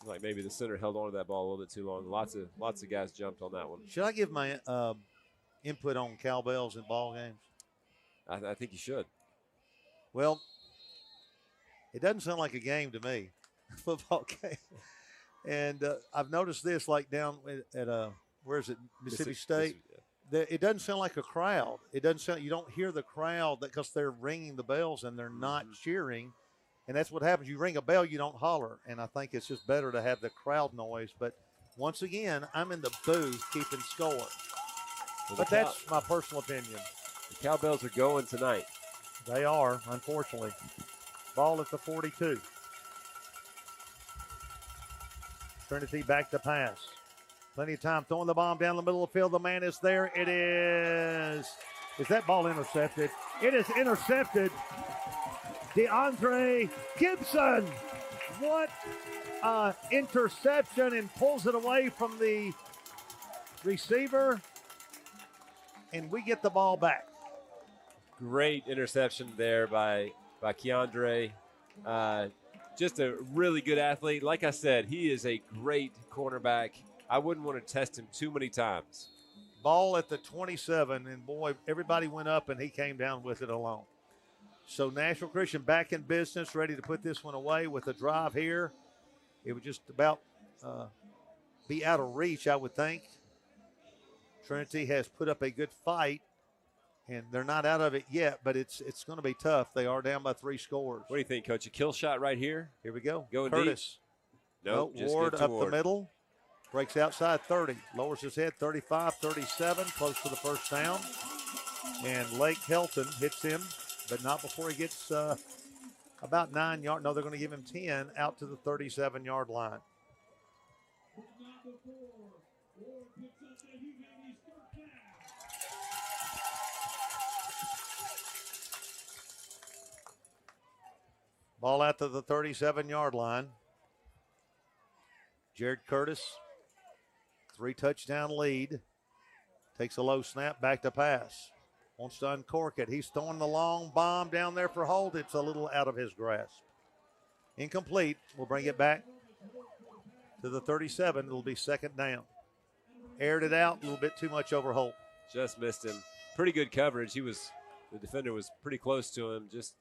Like maybe the center held on to that ball a little bit too long. Lots of guys jumped on that one. Should I give my input on cowbells in ball games? I think you should. Well, it doesn't sound like a game to me, football game. And I've noticed this, like down at where is it, Mississippi State? It doesn't sound like a crowd. It doesn't sound. You don't hear the crowd because they're ringing the bells and they're not cheering. And that's what happens. You ring a bell, you don't holler. And I think it's just better to have the crowd noise. But once again, I'm in the booth keeping score. Well, but that's my personal opinion. The cowbells are going tonight. They are, unfortunately. Ball at the 42. Trinity back to pass. Plenty of time throwing the bomb down the middle of the field. The man is there. It is Is that ball intercepted? It is intercepted. DeAndre Gibson. What interception, and pulls it away from the receiver. And we get the ball back. Great interception there by Keandre. Just a really good athlete. Like I said, he is a great cornerback. I wouldn't want to test him too many times. Ball at the 27, and boy, everybody went up, and he came down with it alone. So Nashville Christian back in business, ready to put this one away with a drive here. It would just about be out of reach, I would think. Trinity has put up a good fight, and they're not out of it yet, but it's going to be tough. They are down by 3 scores. What do you think, Coach? A kill shot right here? Here we go. Going Curtis. Deep? Nope, just Ward get to up Ward. the middle. Breaks outside 30. Lowers his head 35, 37. Close to the first down. And Lake Helton hits him, but not before he gets about 9 yards. No, they're going to give him 10 out to the 37-yard line. Ball out to the 37-yard line. Jared Curtis, 3-touchdown lead. Takes a low snap, back to pass. Wants to uncork it. He's throwing the long bomb down there for Holt. It's a little out of his grasp. Incomplete. We'll bring it back to the 37. It'll be second down. Aired it out, a little bit too much over Holt. Just missed him. Pretty good coverage. The defender was pretty close to him. Just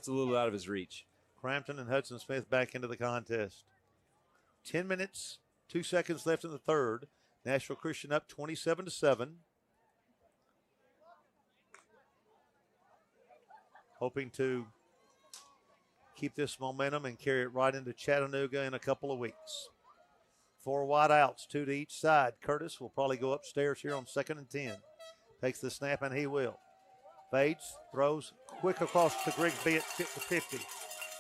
a little out of his reach. Crampton and Hudson Smith back into the contest. 10 minutes, 2 seconds left in the third. Nashville Christian up 27-7. Hoping to keep this momentum and carry it right into Chattanooga in a couple of weeks. 4 wide outs, 2 to each side. Curtis will probably go upstairs here on 2nd and 10. Takes the snap, and he will. Fades, throws quick across to Grigsby at the 50.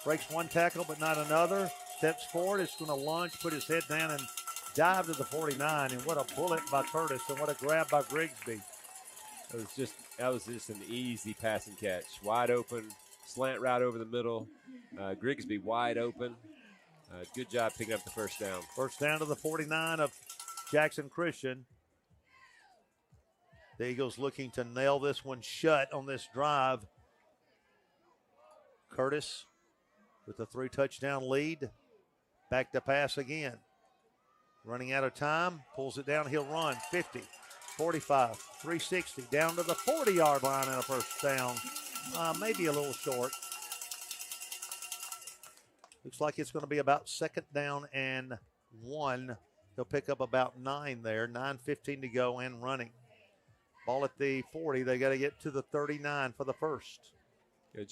Breaks one tackle, but not another. Steps forward. It's going to lunge, put his head down, and dive to the 49. And what a bullet by Curtis, and what a grab by Grigsby. That was just an easy pass and catch. Wide open, slant route over the middle. Grigsby wide open. Good job picking up the first down. First down to the 49 of Jackson Christian. The Eagles looking to nail this one shut on this drive. Curtis with a 3-touchdown lead. Back to pass again. Running out of time. Pulls it down. He'll run 50, 45, 360. Down to the 40-yard line and a first down. Maybe a little short. Looks like it's going to be about 2nd down and 1. He'll pick up about 9 there. 9:15 to go and running. Ball at the 40. They got to get to the 39 for the first. You know,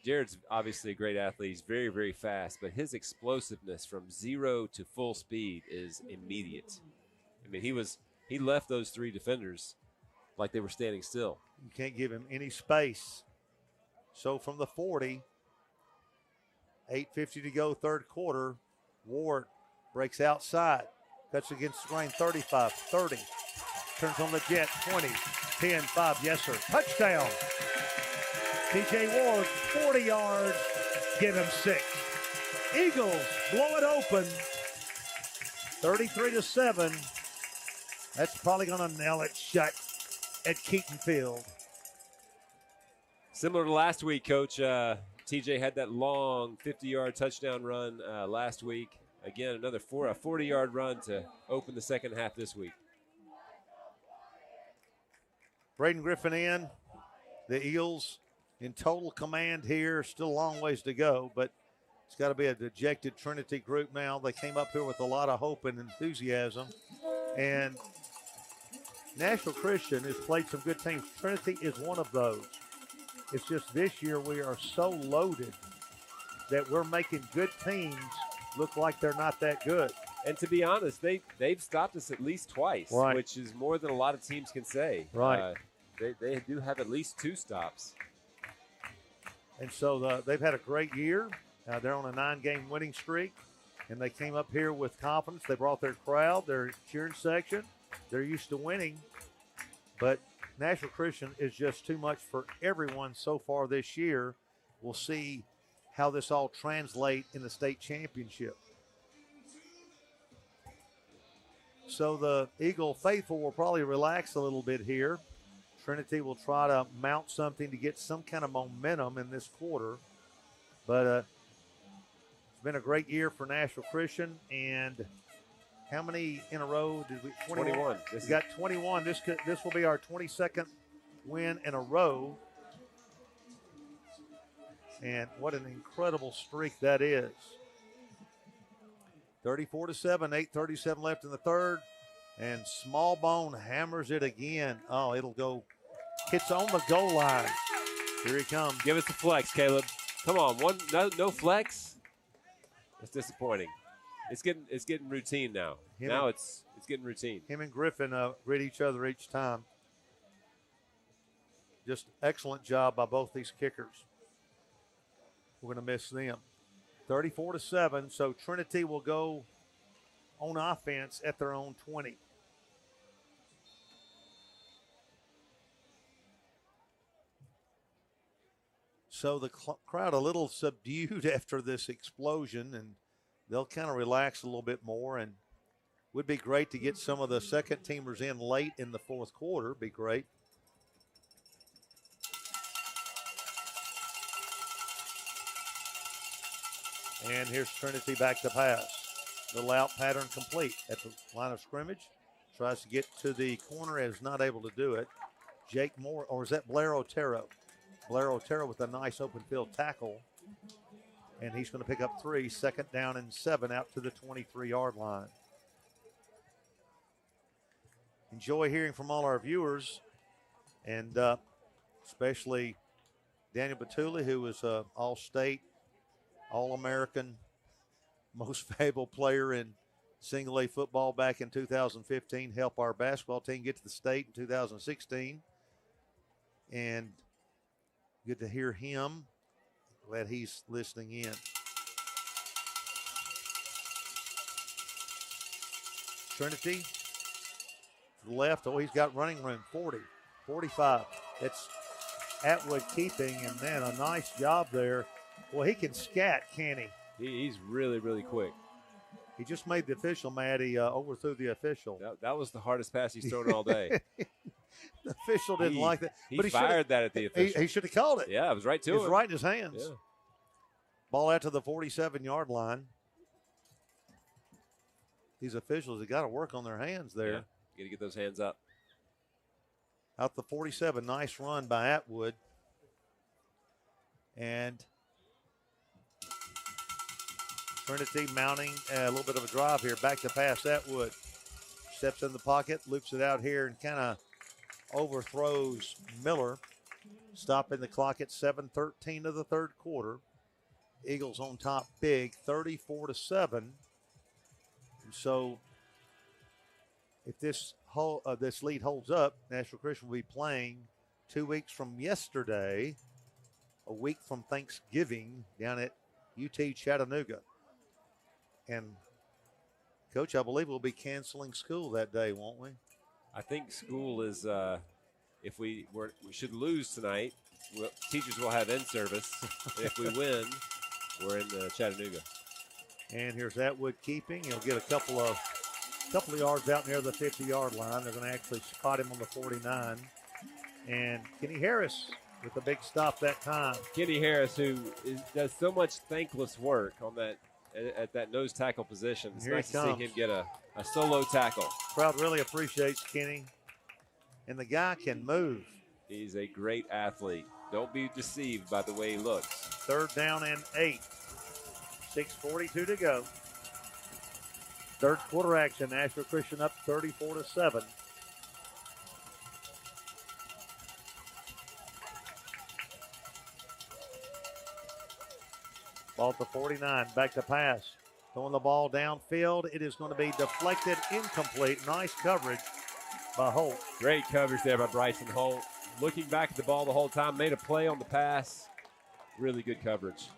Jared's obviously a great athlete. He's very, very fast, but his explosiveness from 0 to full speed is immediate. I mean, he left those 3 defenders like they were standing still. You can't give him any space. So from the 40, 8:50 to go, third quarter. Ward breaks outside. Cuts against the grain, 35, 30. Turns on the jet, 20, 10, 5. Yes, sir. Touchdown. TJ Ward, 40 yards. Give him 6. Eagles blow it open. 33-7. That's probably going to nail it shut at Keaton Field. Similar to last week, Coach. TJ had that long 50-yard touchdown run last week. Again, another 40-yard run to open the second half this week. Braden Griffin in. The Eagles in total command here. Still a long ways to go, but it's got to be a dejected Trinity group now. They came up here with a lot of hope and enthusiasm. And Nashville Christian has played some good teams. Trinity is one of those. It's just this year we are so loaded that we're making good teams look like they're not that good. And to be honest, they've stopped us at least twice, right, which is more than a lot of teams can say. Right. They do have at least 2 stops. And so they've had a great year. They're on a 9-game winning streak, and they came up here with confidence. They brought their crowd, their cheering section. They're used to winning. But Nashville Christian is just too much for everyone so far this year. We'll see how this all translates in the state championship. So the Eagle faithful will probably relax a little bit here. Trinity will try to mount something to get some kind of momentum in this quarter. But it's been a great year for Nashville Christian. And how many in a row did we? 21. We got 21. This will be our 22nd win in a row. And what an incredible streak that is. 34-7, 8:37 left in the third. And Smallbone hammers it again. Oh, it'll go. Hits on the goal line. Here he comes. Give us the flex, Caleb. Come on, no flex. It's disappointing. It's getting routine now. It's getting routine. Him and Griffin greet each other each time. Just excellent job by both these kickers. We're going to miss them. 34-7, so Trinity will go on offense at their own 20. So the crowd a little subdued after this explosion, and they'll kind of relax a little bit more. And would be great to get some of the second teamers in late in the fourth quarter. Be great. And here's Trinity back to pass. Little out pattern complete at the line of scrimmage. Tries to get to the corner, is not able to do it. Jake Moore, or is that Blair Otero? Blair Otero with a nice open field tackle. And he's going to pick up 3, 2nd down and 7 out to the 23-yard line. Enjoy hearing from all our viewers, and especially Daniel Batuli, who was All-State, All-American, most valuable player in single A football back in 2015, help our basketball team get to the state in 2016. And good to hear him. Glad he's listening in. Trinity to the left. Oh, he's got running room. 40, 45. It's Atwood keeping, and then a nice job there. Well, he can scat, can't he? He's really, really quick. He just made the official mad. He overthrew the official. That was the hardest pass he's thrown all day. The official didn't like that. He fired that at the official. He should have called it. Yeah, it was right to him. It was right in his hands. Yeah. Ball out to the 47-yard line. These officials have got to work on their hands there. Yeah, got to get those hands up. Out the 47, nice run by Atwood. And Trinity mounting a little bit of a drive here. Back to pass Atwood. Steps in the pocket, loops it out here, and kind of overthrows Miller. Stopping the clock at 7:13 of the third quarter. Eagles on top big, 34-7. And so if this lead holds up, Nashville Christian will be playing 2 weeks from yesterday, a week from Thanksgiving, down at UT Chattanooga. And, Coach, I believe we'll be canceling school that day, won't we? I think school is, if we should lose tonight, teachers will have in-service. If we win, we're in Chattanooga. And here's Atwood keeping. He'll get a couple of yards out near the 50-yard line. They're going to actually spot him on the 49. And Kenny Harris with a big stop that time. Kenny Harris, who does so much thankless work on that at that nose tackle position. It's nice to see him get a solo tackle. Crowd really appreciates Kenny. And the guy can move. He's a great athlete. Don't be deceived by the way he looks. 3rd down and 8. 6:42 to go. Third quarter action. Nashville Christian up 34-7. Ball to 49. Back to pass. Throwing the ball downfield. It is going to be deflected, incomplete. Nice coverage by Holt. Great coverage there by Bryson Holt. Looking back at the ball the whole time. Made a play on the pass. Really good coverage.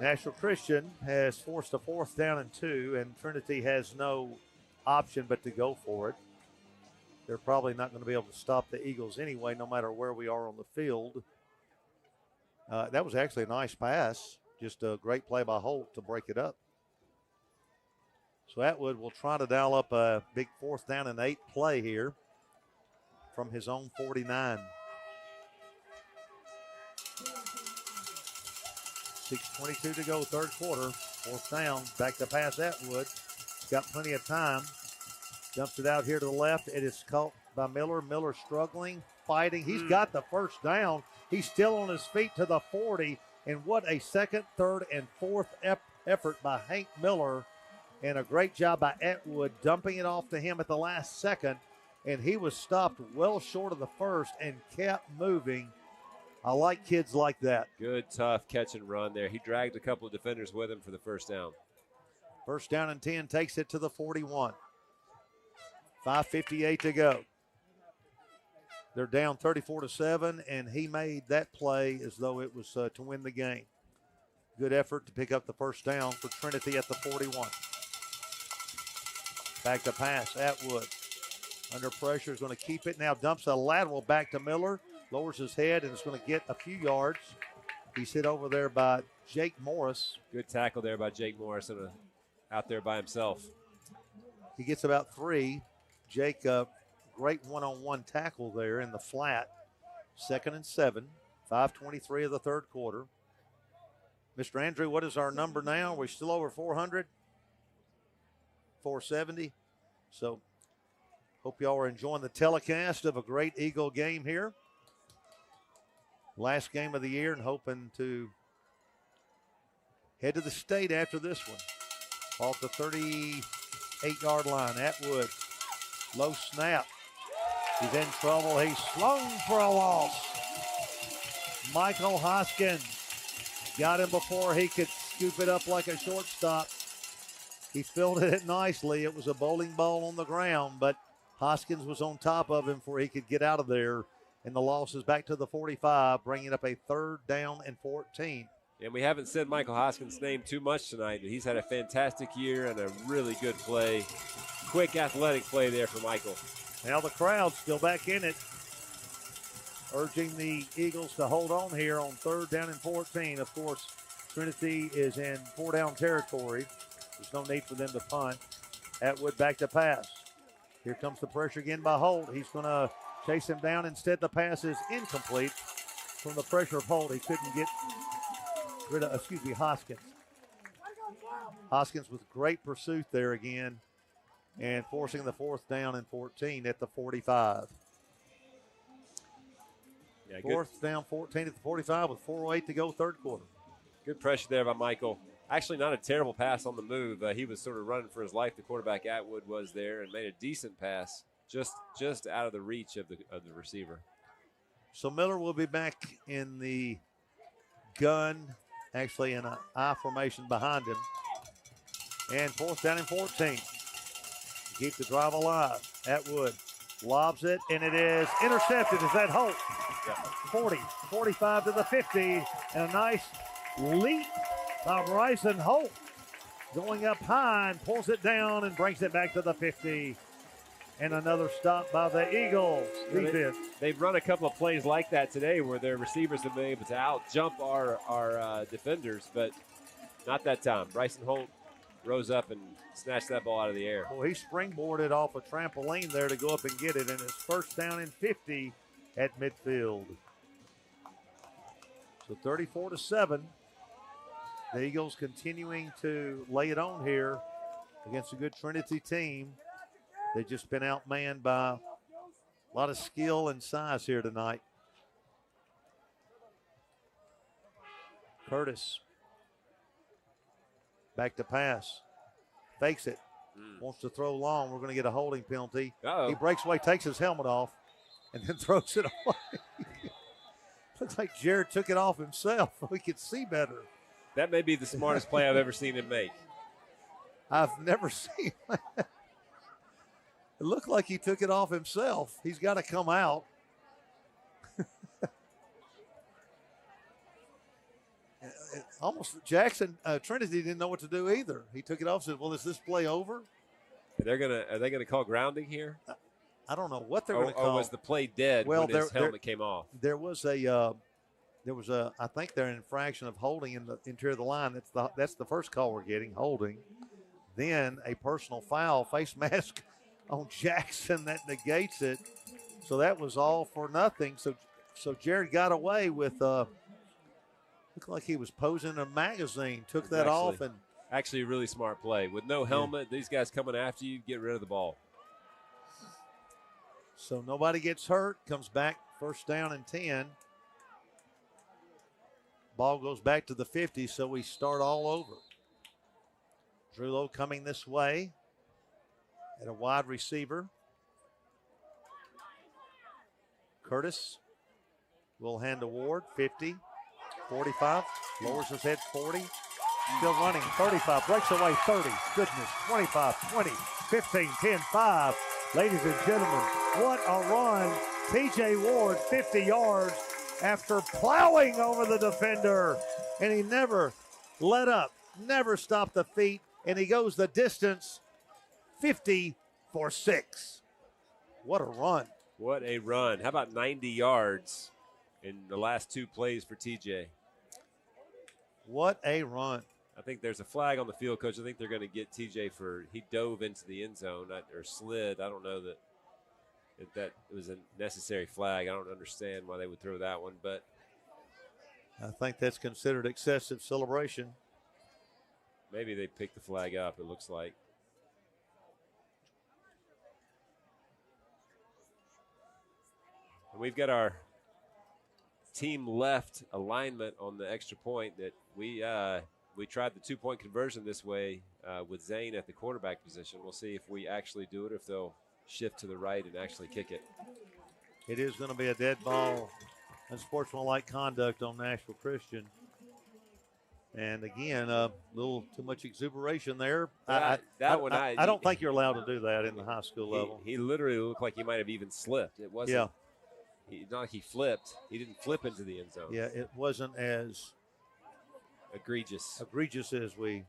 Nashville Christian has forced a 4th down and 2, and Trinity has no option but to go for it. They're probably not going to be able to stop the Eagles anyway, no matter where we are on the field. That was actually a nice pass. Just a great play by Holt to break it up. So Atwood will try to dial up a big 4th down and 8 play here from his own 49. 6:22 to go, third quarter. 4th down, back to pass Atwood. He's got plenty of time. Dumps it out here to the left. It is caught by Miller. Miller struggling, fighting. He's got the first down. He's still on his feet to the 40. And what a second, third, and fourth effort by Hank Miller. And a great job by Atwood dumping it off to him at the last second. And he was stopped well short of the first and kept moving. I like kids like that. Good, tough catch and run there. He dragged a couple of defenders with him for the first down. First down and 10, takes it to the 41. 5:58 to go. They're down 34-7, and he made that play as though it was to win the game. Good effort to pick up the first down for Trinity at the 41. Back to pass, Atwood. Under pressure, is going to keep it. Now dumps a lateral back to Miller. Lowers his head and is going to get a few yards. He's hit over there by Jake Morris. Good tackle there by Jake Morris out there by himself. He gets about 3. Jake, great one-on-one tackle there in the flat. 2nd and 7. 5:23 of the third quarter. Mr. Andrew, what is our number now? Are we still over 400? 470. So hope y'all are enjoying the telecast of a great Eagle game here. Last game of the year, and hoping to head to the state after this one. Off the 38-yard line, Atwood. Low snap. He's in trouble. He's slung for a loss. Michael Hoskins got him before he could scoop it up like a shortstop. He fielded it nicely. It was a bowling ball on the ground, but Hoskins was on top of him before he could get out of there. And the loss is back to the 45, bringing up a 3rd down and 14. And we haven't said Michael Hoskins' name too much tonight, but he's had a fantastic year and a really good play. Quick athletic play there for Michael. Now the crowd still back in it, urging the Eagles to hold on here on 3rd down and 14. Of course, Trinity is in 4-down territory. There's no need for them to punt. Atwood back to pass. Here comes the pressure again by Holt. He's going to chase him down. Instead, the pass is incomplete from the pressure of Holt. He couldn't get rid of, Hoskins. Hoskins with great pursuit there again and forcing the 4th down and 14 at the 45. Yeah, 4th down, 14 at the 45 with 4:08 to go, third quarter. Good pressure there by Michael. Actually, not a terrible pass on the move. He was sort of running for his life. The quarterback Atwood was there and made a decent pass. Just out of the reach of the receiver. So Miller will be back in the gun, actually in an I formation behind him. And 4th down and 14. Keep the drive alive. Atwood lobs it, and it is intercepted. Is that Holt? Yeah. 40, 45 to the 50, and a nice leap by Bryson Holt. Going up high and pulls it down and brings it back to the 50. And another stop by the Eagles. They've run a couple of plays like that today where their receivers have been able to out-jump our defenders, but not that time. Bryson Holt rose up and snatched that ball out of the air. Well, he springboarded off a trampoline there to go up and get it, and it's 1st down and 50 at midfield. So 34-7. The Eagles continuing to lay it on here against a good Trinity team. They've just been outmanned by a lot of skill and size here tonight. Curtis. Back to pass. Fakes it. Wants to throw long. We're going to get a holding penalty. Uh-oh. He breaks away, takes his helmet off, and then throws it away. Looks like Jared took it off himself so he could see better. That may be the smartest play I've ever seen him make. I've never seen that. It looked like he took it off himself. He's got to come out. Almost Jackson, Trinity didn't know what to do either. He took it off and said, well, is this play over? Are they gonna call grounding here? I don't know what they're going to call. Or was the play dead when his helmet came off? There was I think they're an infraction of holding in the interior of the line. That's the first call we're getting, holding. Then a personal foul, face mask on Jackson that negates it. So that was all for nothing. So Jared got away with looked like he was posing in a magazine, took that off. And actually a really smart play. With no helmet, these guys coming after you, get rid of the ball. So nobody gets hurt, comes back first down and 10. Ball goes back to the 50, so we start all over. Drew Lowe coming this way at a wide receiver. Curtis will hand to Ward, 50, 45, lowers his head, 40. Still running, 35, breaks away, 30, goodness, 25, 20, 15, 10, 5. Ladies and gentlemen, what a run. TJ Ward, 50 yards after plowing over the defender. And he never let up, never stopped the feet, and he goes the distance, 50 for 6. What a run. What a run. How about 90 yards in the last 2 plays for TJ? What a run. I think there's a flag on the field, Coach. I think they're going to get TJ he dove into the end zone or slid. I don't know that it was a necessary flag. I don't understand why they would throw that one, but I think that's considered excessive celebration. Maybe they picked the flag up, it looks like. And we've got our team left alignment on the extra point that we tried the 2-point conversion this way with Zane at the quarterback position. We'll see if we actually do it, if they'll shift to the right and actually kick it. It is going to be a dead ball, unsportsmanlike conduct on Nashville Christian. And again, a little too much exuberation there. I don't think you're allowed to do that in the high school level. He literally looked like he might have even slipped. It wasn't. Yeah. Not like he flipped. He didn't flip into the end zone. Yeah, it wasn't as egregious as we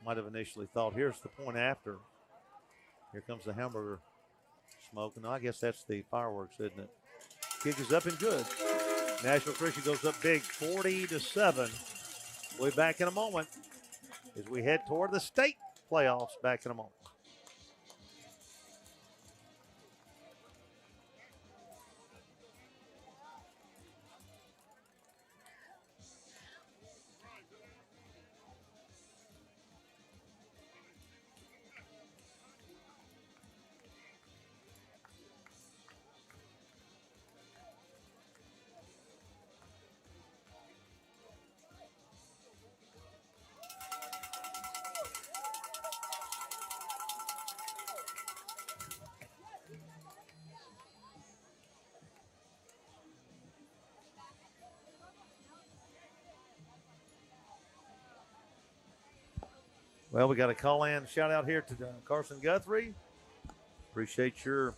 might have initially thought. Here's the point after. Here comes the hamburger smoke. No, I guess that's the fireworks, isn't it? Kick is up and good. Nashville Christian goes up big, 40-7. We'll be back in a moment as we head toward the state playoffs. Back in a moment. Well, we got a call-in shout-out here to Carson Guthrie. Appreciate your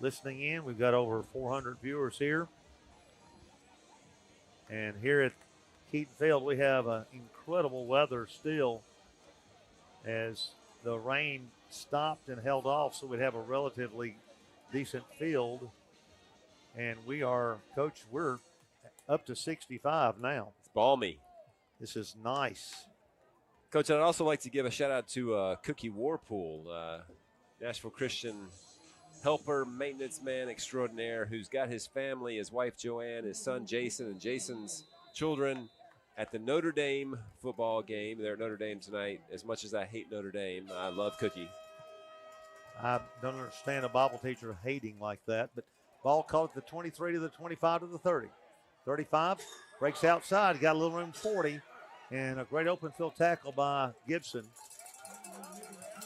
listening in. We've got over 400 viewers here. And here at Keaton Field, we have incredible weather still as the rain stopped and held off, so we'd have a relatively decent field. And we are, Coach, we're up to 65 now. It's balmy. This is nice. Coach, I'd also like to give a shout-out to Cookie Warpool, Nashville Christian helper, maintenance man extraordinaire, who's got his family, his wife Joanne, his son Jason, and Jason's children at the Notre Dame football game. They're at Notre Dame tonight. As much as I hate Notre Dame, I love Cookie. I don't understand a Bible teacher hating like that, but ball caught at the 23 to the 25 to the 30. 35, breaks outside, got a little room, 40. And a great open field tackle by Gibson.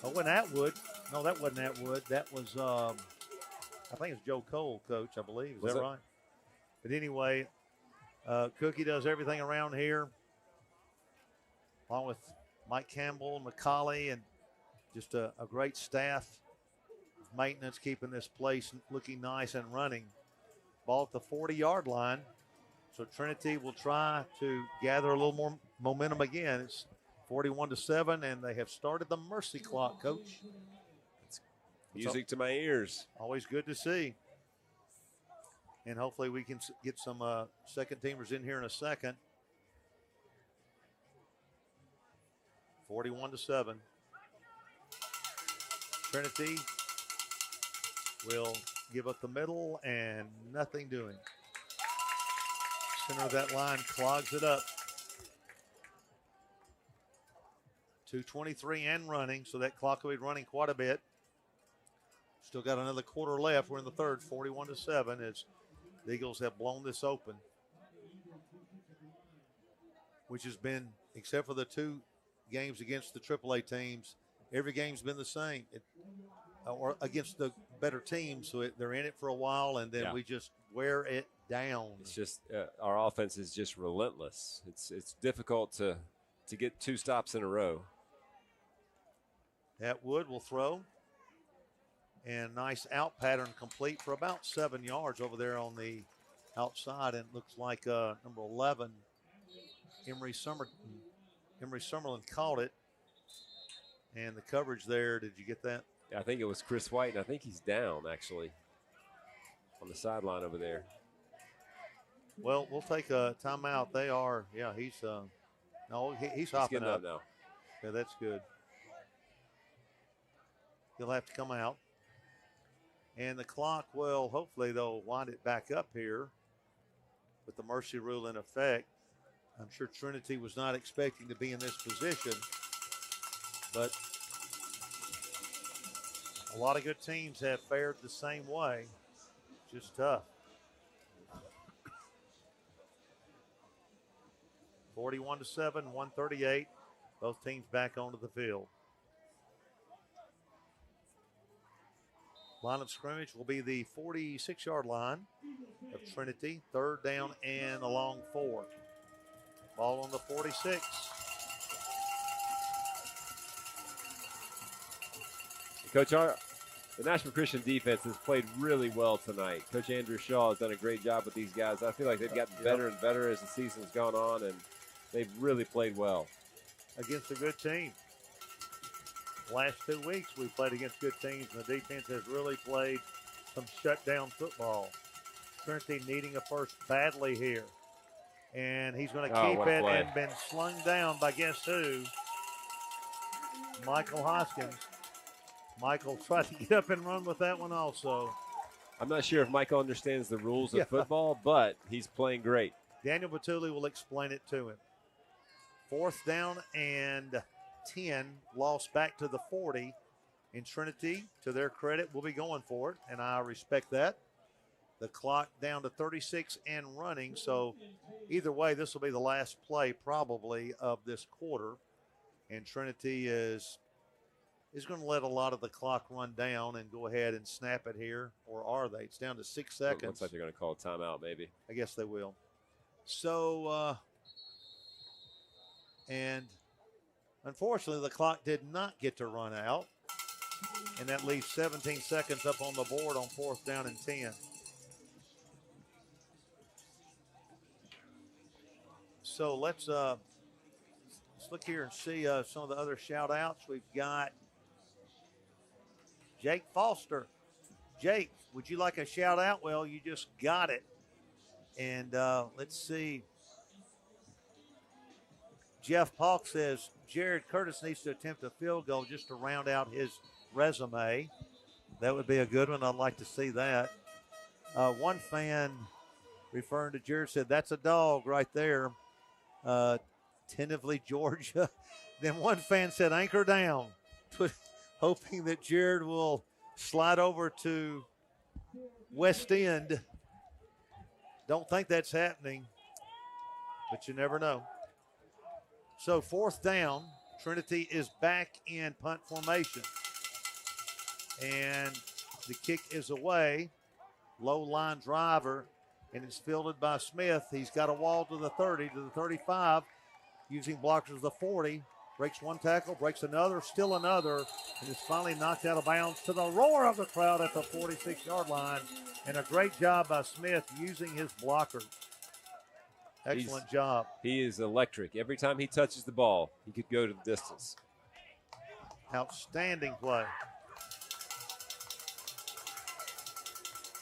Oh, and Atwood. No, that wasn't Atwood. That was, I think it's Joe Cole, Coach, I believe. Is that right? But anyway, Cookie does everything around here, along with Mike Campbell, McCauley, and just a great staff of maintenance keeping this place looking nice and running. Ball at the 40-yard line. So Trinity will try to gather a little more momentum again. It's 41-7, and they have started the mercy clock, Coach. Music to my ears. Always good to see. And hopefully we can get some second teamers in here in a second. 41-7. Trinity will give up the middle and nothing doing. Center of that line clogs it up. 2:23 and running, so that clock will be running quite a bit. Still got another quarter left. We're in the third, 41-7, as the Eagles have blown this open, which has been, except for the 2 games against the AAA teams, every game's been the same. Or against the better teams, so they're in it for a while, and then we just wear it down. It's just our offense is just relentless. It's difficult to get 2 stops in a row. Atwood will throw. And nice out pattern complete for about 7 yards over there on the outside. And it looks like number 11, Emory Summerlin caught it. And the coverage there, did you get that? I think it was Chris White, and I think he's down, actually, on the sideline over there. Well, we'll take a timeout. They are, he's hopping up now. Yeah, that's good. He'll have to come out. And the clock, well, hopefully they'll wind it back up here with the mercy rule in effect. I'm sure Trinity was not expecting to be in this position, but a lot of good teams have fared the same way. Just tough. 41-7, 138. Both teams back onto the field. Line of scrimmage will be the 46-yard line of Trinity. 3rd down and along 4. Ball on the 46. Coach, the Nashville Christian defense has played really well tonight. Coach Andrew Shaw has done a great job with these guys. I feel like they've gotten better and better as the season's gone on, and they've really played well. Against a good team. Last 2 weeks we played against good teams, and the defense has really played some shutdown football. Trinity needing a first badly here. And he's going to keep it and been slung down by guess who? Michael Hoskins. Michael tried to get up and run with that one also. I'm not sure if Michael understands the rules of football, but he's playing great. Daniel Batuli will explain it to him. 4th down and 10, lost back to the 40. And Trinity, to their credit, will be going for it, and I respect that. The clock down to 36 and running, so either way, this will be the last play probably of this quarter. And Trinity is going to let a lot of the clock run down and go ahead and snap it here, or are they? It's down to 6 seconds. It looks like they're going to call a timeout, maybe. I guess they will. So, and unfortunately, the clock did not get to run out, and that leaves 17 seconds up on the board on 4th down and 10. So let's look here and see some of the other shout-outs. We've got Jake Foster. Jake, would you like a shout-out? Well, you just got it. And let's see. Jeff Paulk says Jared Curtis needs to attempt a field goal just to round out his resume. That would be a good one. I'd like to see that. One fan referring to Jared said, that's a dog right there. Tentatively Georgia. Then one fan said, anchor down, hoping that Jared will slide over to West End. Don't think that's happening, but you never know. So 4th down, Trinity is back in punt formation. And the kick is away. Low line driver, and it's fielded by Smith. He's got a wall to the 30, to the 35, using blockers of the 40. Breaks one tackle, breaks another, still another, and is finally knocked out of bounds to the roar of the crowd at the 46-yard line. And a great job by Smith using his blocker. Excellent job. He is electric. Every time he touches the ball, he could go to the distance. Outstanding play.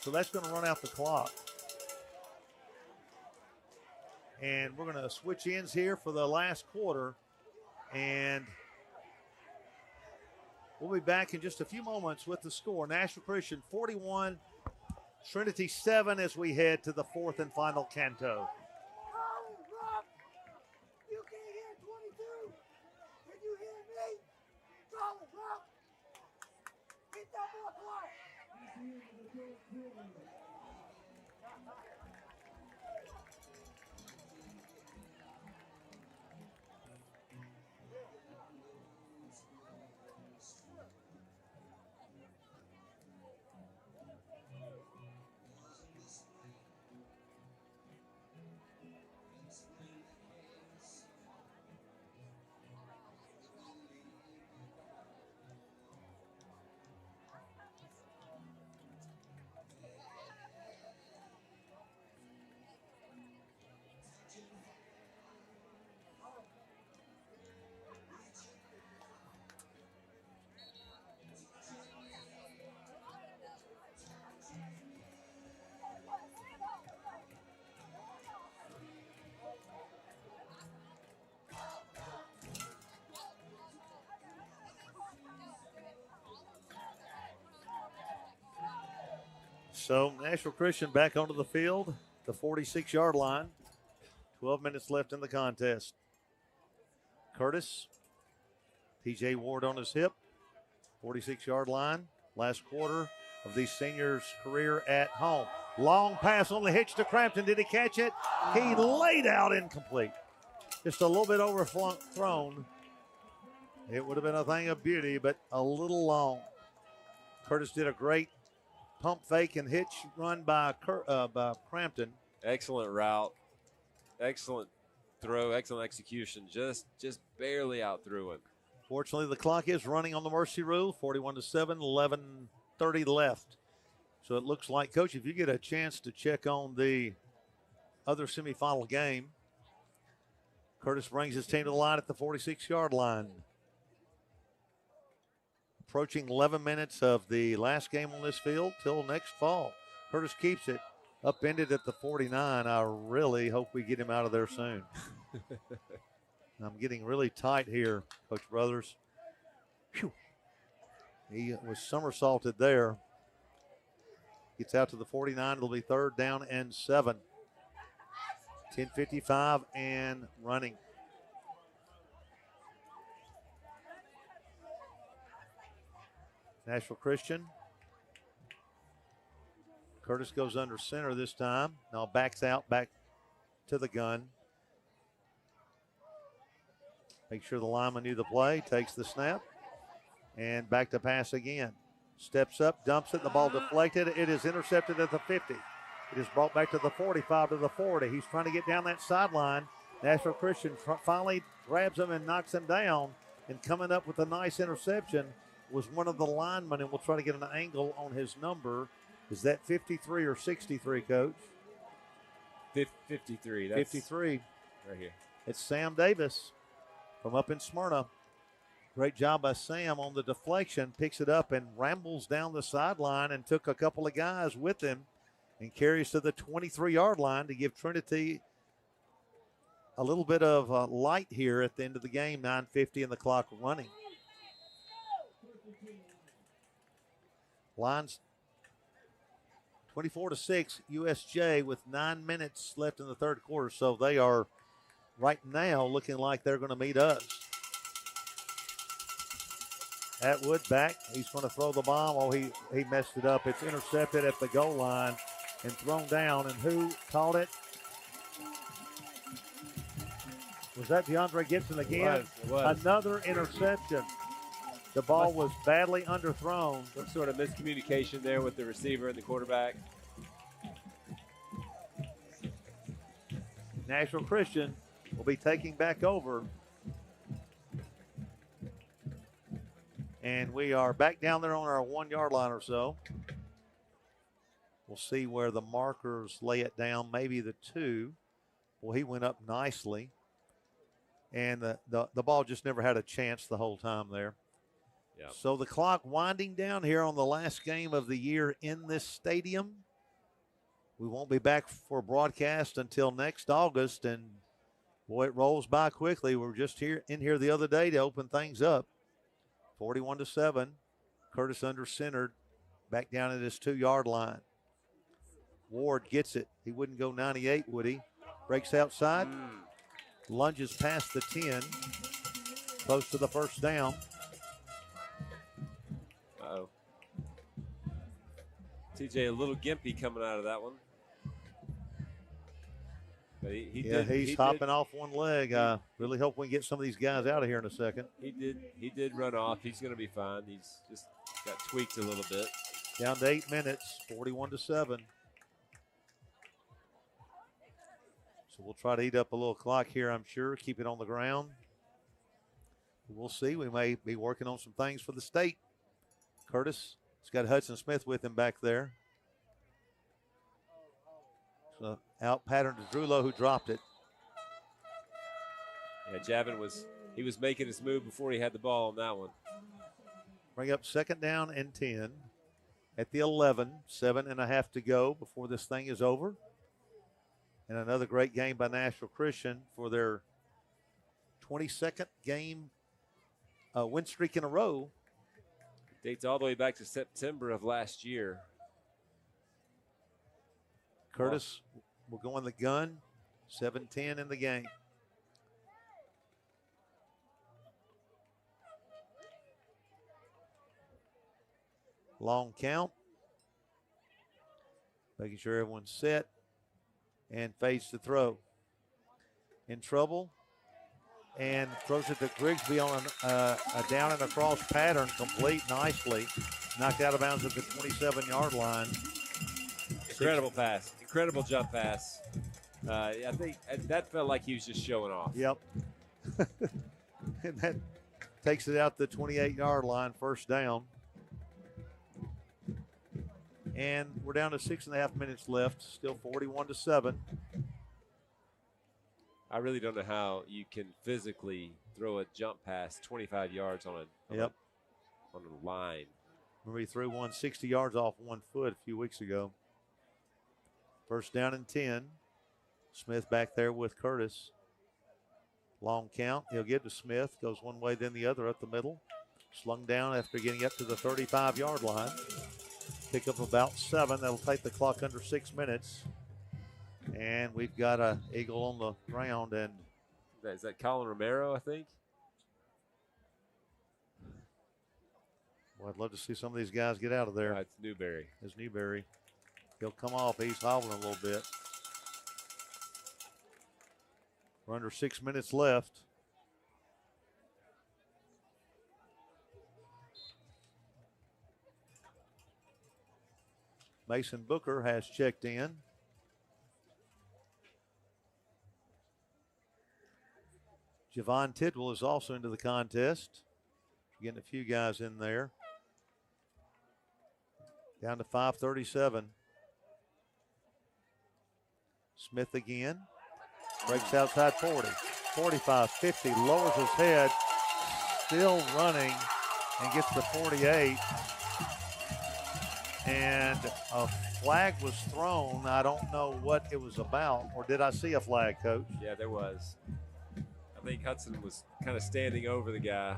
so that's going to run out the clock. And we're going to switch ends here for the last quarter. And we'll be back in just a few moments with the score. Nashville Christian 41, Trinity 7 as we head to the fourth and final canto. You can't hit 22. Can you hear me? Call it, Rock. Hit that ball twice. So Nashville Christian back onto the field, the 46-yard line. 12 minutes left in the contest. Curtis, TJ Ward on his hip, 46-yard line. Last quarter of the senior's career at home. Long pass on the hitch to Crampton. Did he catch it? He laid out incomplete. Just a little bit overthrown. It would have been a thing of beauty, but a little long. Curtis did a great pump fake and hitch run by Crampton. Excellent route. Excellent throw. Excellent execution. Just barely out through him. Fortunately, the clock is running on the mercy rule. 41-7, 11:30 left. So it looks like, Coach, if you get a chance to check on the other semifinal game, Curtis brings his team to the line at the 46-yard line. Approaching 11 minutes of the last game on this field till next fall. Curtis keeps it upended at the 49. I really hope we get him out of there soon. I'm getting really tight here, Coach Brothers. Whew. He was somersaulted there. Gets out to the 49. It'll be 3rd down and 7. 10:55 and running. Nashville Christian. Curtis goes under center this time. Now backs out, back to the gun. Make sure the lineman knew the play. Takes the snap. And back to pass again. Steps up, dumps it. The ball deflected. It is intercepted at the 50. It is brought back to the 45 to the 40. He's trying to get down that sideline. Nashville Christian finally grabs him and knocks him down. And coming up with a nice interception was one of the linemen, and we'll try to get an angle on his number. Is that 53 or 63, Coach? 53. That's 53. Right here. It's Sam Davis from up in Smyrna. Great job by Sam on the deflection. Picks it up and rambles down the sideline and took a couple of guys with him and carries to the 23-yard line to give Trinity a little bit of light here at the end of the game. 9:50 and the clock running. Lions 24-6 USJ with 9 minutes left in the third quarter. So they are right now looking like they're going to meet us. Atwood back. He's going to throw the bomb. Oh, he messed it up. It's intercepted at the goal line and thrown down. And who caught it? Was that DeAndre Gibson again? It was. Another interception. The ball was badly underthrown. Some sort of miscommunication there with the receiver and the quarterback. Nashville Christian will be taking back over. And we are back down there on our 1-yard line or so. We'll see where the markers lay it down, maybe the 2. Well, he went up nicely. And the ball just never had a chance the whole time there. Yep. So the clock winding down here on the last game of the year in this stadium. We won't be back for broadcast until next August, and boy, it rolls by quickly. We were just in here the other day to open things up. 41-7. Curtis under centered, back down at his 2-yard line. Ward gets it. He wouldn't go 98, would he? Breaks outside, lunges past the 10, close to the first down. Uh-oh. TJ a little gimpy coming out of that one. But he's hopping off one leg. I really hope we can get some of these guys out of here in a second. He did run off. He's going to be fine. He's just got tweaked a little bit. Down to 8 minutes, 41-7. So we'll try to eat up a little clock here, I'm sure. Keep it on the ground. We'll see. We may be working on some things for the state. Curtis has got Hudson Smith with him back there. So out pattern to Drulo, who dropped it. Yeah, Javin was making his move before he had the ball on that one. Bring up 2nd down and 10 at the 11. 7.5 to go before this thing is over. And another great game by Nashville Christian for their 22nd game win streak in a row. Dates all the way back to September of last year. Curtis will go in the gun. 7-10 in the game. Long count. Making sure everyone's set. And fades to throw. In trouble. And throws it to Grigsby on a down and across pattern. Complete nicely. Knocked out of bounds at the 27-yard line. Incredible pass. Incredible jump pass. I think that felt like he was just showing off. Yep. And that takes it out the 28-yard line, first down. And we're down to 6.5 minutes left. Still 41-7. I really don't know how you can physically throw a jump pass 25 yards on a line. Remember, he threw one 60 yards off one foot a few weeks ago. First down and 10. Smith back there with Curtis. Long count. He'll get to Smith. Goes one way, then the other up the middle. Slung down after getting up to the 35-yard line. Pick up about 7. That'll take the clock under 6 minutes. And we've got an Eagle on the ground. And is that Colin Romero, I think? Well, I'd love to see some of these guys get out of there. It's Newberry. It's Newberry. He'll come off. He's hobbling a little bit. We're under 6 minutes left. Mason Booker has checked in. Javon Tidwell is also into the contest. Getting a few guys in there. Down to 5:37. Smith again. Breaks outside 40. 45, 50. Lowers his head. Still running. And gets to 48. And a flag was thrown. I don't know what it was about. Or did I see a flag, Coach? Yeah, there was. I think Hudson was kind of standing over the guy.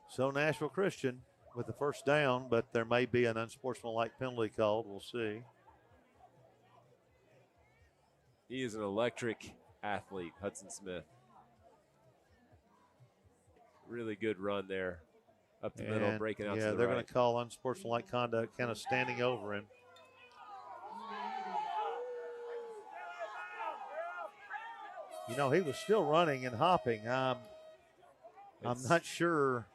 So Nashville Christian with the first down, but there may be an unsportsmanlike penalty called. We'll see. He is an electric athlete, Hudson Smith. Really good run there. Up the middle, breaking out to the right. Yeah, they're going to call unsportsmanlike conduct, kind of standing over him. You know, he was still running and hopping. I'm not sure.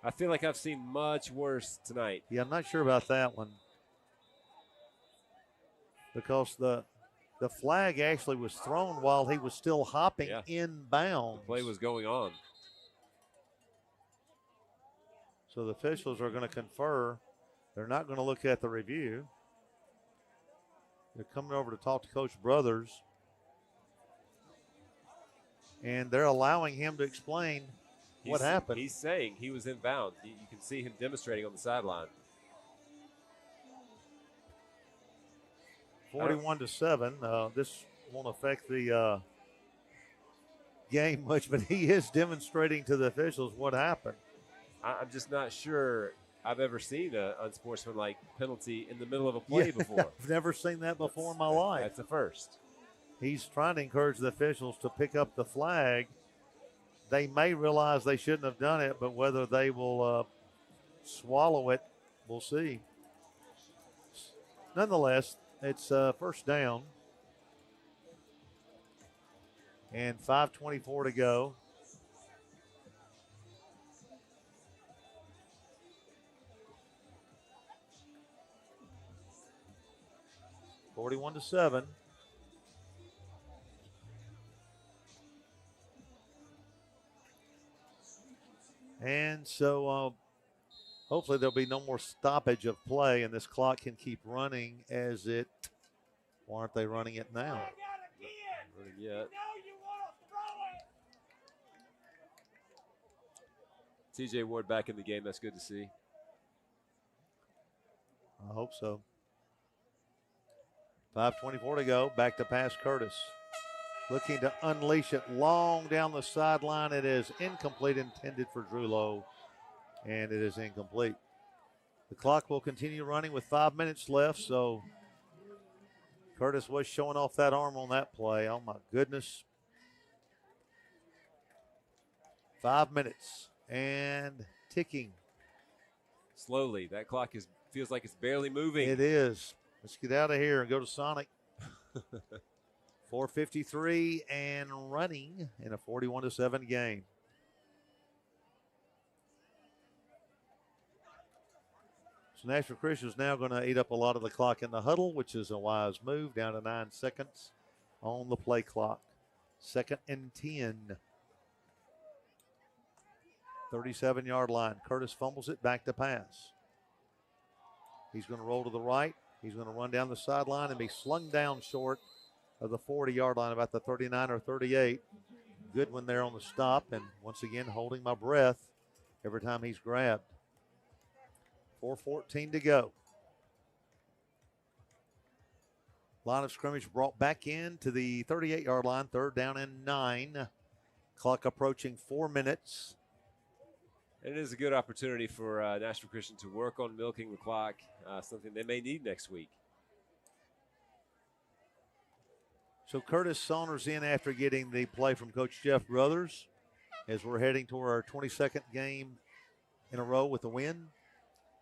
I feel like I've seen much worse tonight. Yeah, I'm not sure about that one. Because the flag actually was thrown while he was still hopping inbounds. The play was going on. So the officials are going to confer. They're not going to look at the review. They're coming over to talk to Coach Brothers. And they're allowing him to explain What happened? He's saying he was in bounds. You can see him demonstrating on the sideline. 41-7. This won't affect the game much, but he is demonstrating to the officials what happened. I'm just not sure I've ever seen an unsportsmanlike penalty in the middle of a play before. I've never seen that before in my life. That's a first. He's trying to encourage the officials to pick up the flag. They may realize they shouldn't have done it, but whether they will swallow it, we'll see. Nonetheless, it's first down. And 5:24 to go. (41-7). And so hopefully there'll be no more stoppage of play, and this clock can keep running as it. Why aren't they running it now? Running yet. TJ Ward back in the game. That's good to see. I hope so. 5:24 to go. Back to pass Curtis. Looking to unleash it long down the sideline. It is incomplete, intended for Drew Lowe, and it is incomplete. The clock will continue running with 5 minutes left, so Curtis was showing off that arm on that play. Oh, my goodness. 5 minutes and ticking. Slowly. That clock feels like it's barely moving. It is. Let's get out of here and go to Sonic. 4:53 and running in a 41-7 game. So Nashville Christian is now going to eat up a lot of the clock in the huddle, which is a wise move, down to 9 seconds on the play clock. 2nd and 10. 37-yard line. Curtis fumbles it, back to pass. He's going to roll to the right. He's going to run down the sideline and be slung down short of the 40-yard line, about the 39 or 38. Goodwin there on the stop, and once again holding my breath every time he's grabbed. 4:14 to go. Line of scrimmage brought back in to the 38-yard line, 3rd down and 9. Clock approaching 4 minutes. It is a good opportunity for Nashville Christian to work on milking the clock, something they may need next week. So Curtis saunters in after getting the play from Coach Jeff Brothers as we're heading toward our 22nd game in a row with a win,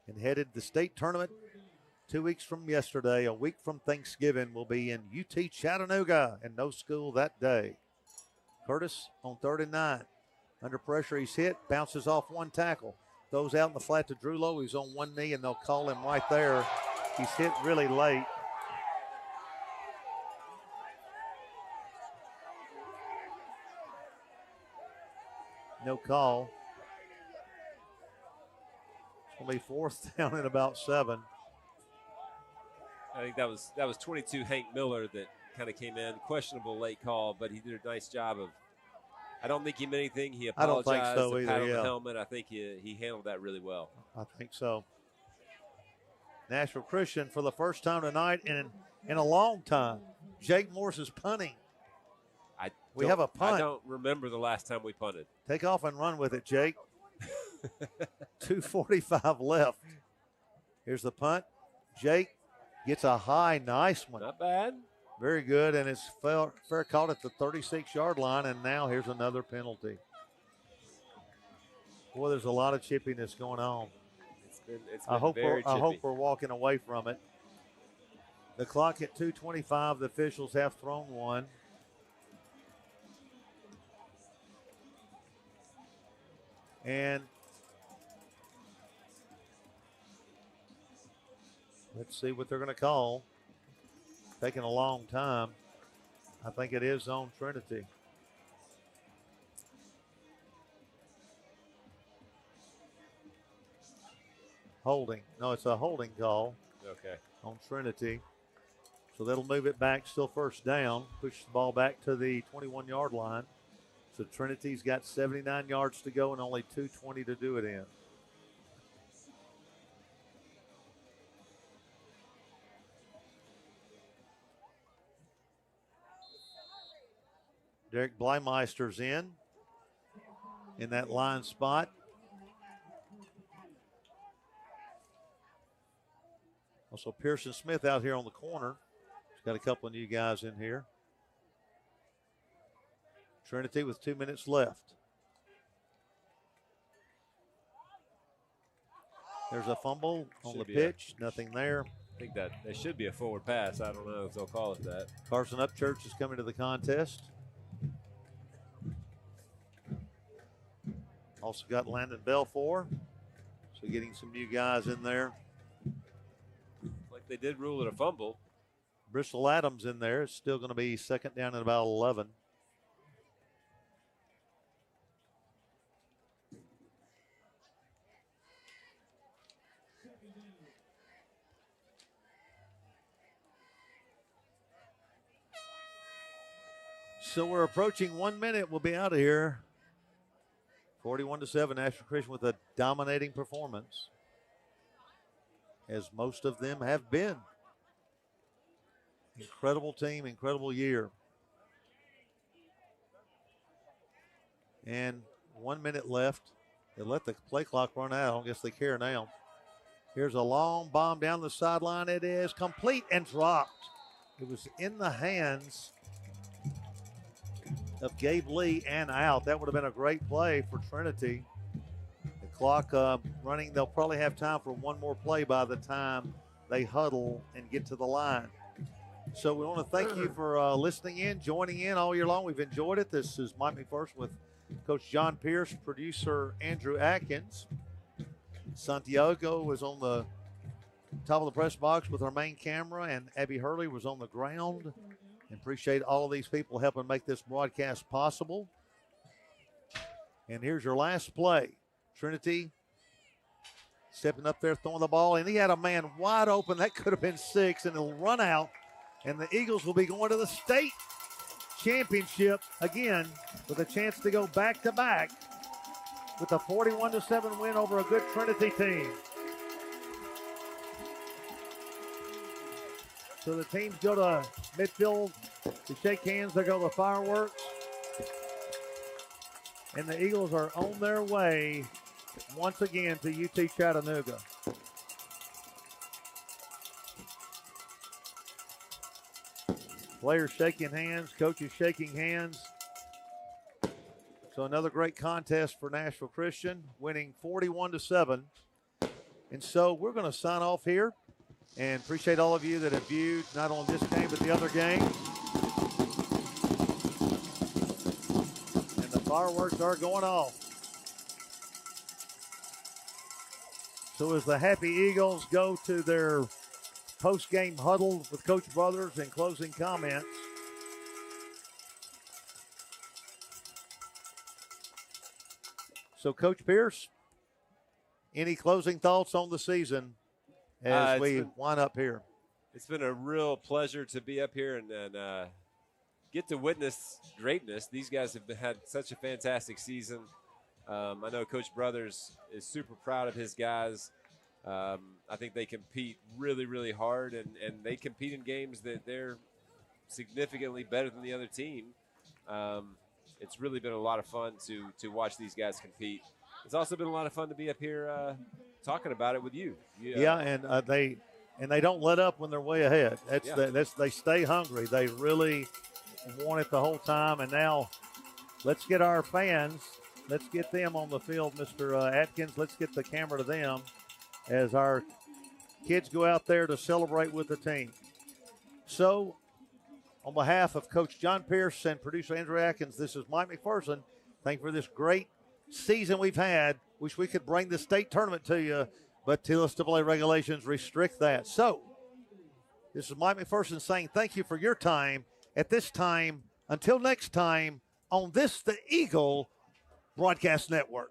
and headed the state tournament 2 weeks from yesterday. A week from Thanksgiving, will be in UT Chattanooga, and no school that day. Curtis on 3rd and 9. Under pressure, he's hit, bounces off one tackle, throws out in the flat to Drew Lowe. He's on one knee, and they'll call him right there. He's hit really late. No call. It's going to be 4th down and about 7. I think that was 22 Hank Miller that kind of came in. Questionable late call, but he did a nice job of. I don't think he meant anything. He apologized. I don't think so the either. pat on the helmet. I think he handled that really well. I think so. Nashville Christian for the first time tonight in a long time. Jake Morse is punting. We have a punt. I don't remember the last time we punted. Take off and run with it, Jake. 2:45 left. Here's the punt. Jake gets a high, nice one. Not bad. Very good, and it's fair caught at the 36-yard line, and now here's another penalty. Boy, there's a lot of chippiness going on. It's been I hope very chippy. we're walking away from it. The clock at 2:25. The officials have thrown one. And let's see what they're going to call. Taking a long time. I think it is on Trinity. Holding. No, it's a holding call. Okay. On Trinity. So that'll move it back, still first down. Push the ball back to the 21-yard line. So Trinity's got 79 yards to go and only 2:20 to do it in. Derek Bleimeister's in that line spot. Also Pearson Smith out here on the corner. He's got a couple of new guys in here. Trinity with 2 minutes left. There's a fumble on the pitch. Nothing there. I think that should be a forward pass. I don't know if they'll call it that. Carson Upchurch is coming to the contest. Also got Landon Belfour. So getting some new guys in there. Like they did rule it a fumble. Bristol Adams in there. It's still going to be second down at about 11. So we're approaching 1 minute. We'll be out of here. 41-7, Nashville Christian with a dominating performance, as most of them have been. Incredible team, incredible year. And 1 minute left. They let the play clock run out. I don't guess they care now. Here's a long bomb down the sideline. It is complete and dropped. It was in the hands of Gabe Lee and out. That would have been a great play for Trinity. The clock running. They'll probably have time for one more play by the time they huddle and get to the line. So we want to thank you for listening in, joining in all year long. We've enjoyed it. This is Mike McPherson with Coach John Pierce, producer Andrew Atkins. Santiago was on the top of the press box with our main camera, and Abby Hurley was on the ground. And appreciate all of these people helping make this broadcast possible. And here's your last play. Trinity stepping up there, throwing the ball, and he had a man wide open. That could have been 6, and it'll run out. And the Eagles will be going to the state championship again with a chance to go back-to-back with a 41-7 win over a good Trinity team. So the teams go to midfield to shake hands. They go to fireworks. And the Eagles are on their way once again to UT Chattanooga. Players shaking hands, coaches shaking hands. So another great contest for Nashville Christian, winning 41-7. And so we're going to sign off here. And appreciate all of you that have viewed not only this game but the other games. And the fireworks are going off. So as the Happy Eagles go to their post-game huddle with Coach Brothers and closing comments. So Coach Pierce, any closing thoughts on the season as we wind up here? It's been a real pleasure to be up here and get to witness greatness. These guys have had such a fantastic season. I know Coach Brothers is super proud of his guys. I think they compete really, really hard, and they compete in games that they're significantly better than the other team. It's really been a lot of fun to watch these guys compete. It's also been a lot of fun to be up here talking about it with you. Yeah, and they don't let up when they're way ahead. They stay hungry. They really want it the whole time. And now let's get our fans. Let's get them on the field, Mr. Atkins. Let's get the camera to them as our kids go out there to celebrate with the team. So, on behalf of Coach John Pierce and producer Andrew Atkins, this is Mike McPherson. Thank you for this great season we've had. Wish we could bring the state tournament to you, but TSSAA regulations restrict that. So, this is Mike McPherson saying thank you for your time at this time. Until next time on this, the Eagle Broadcast Network.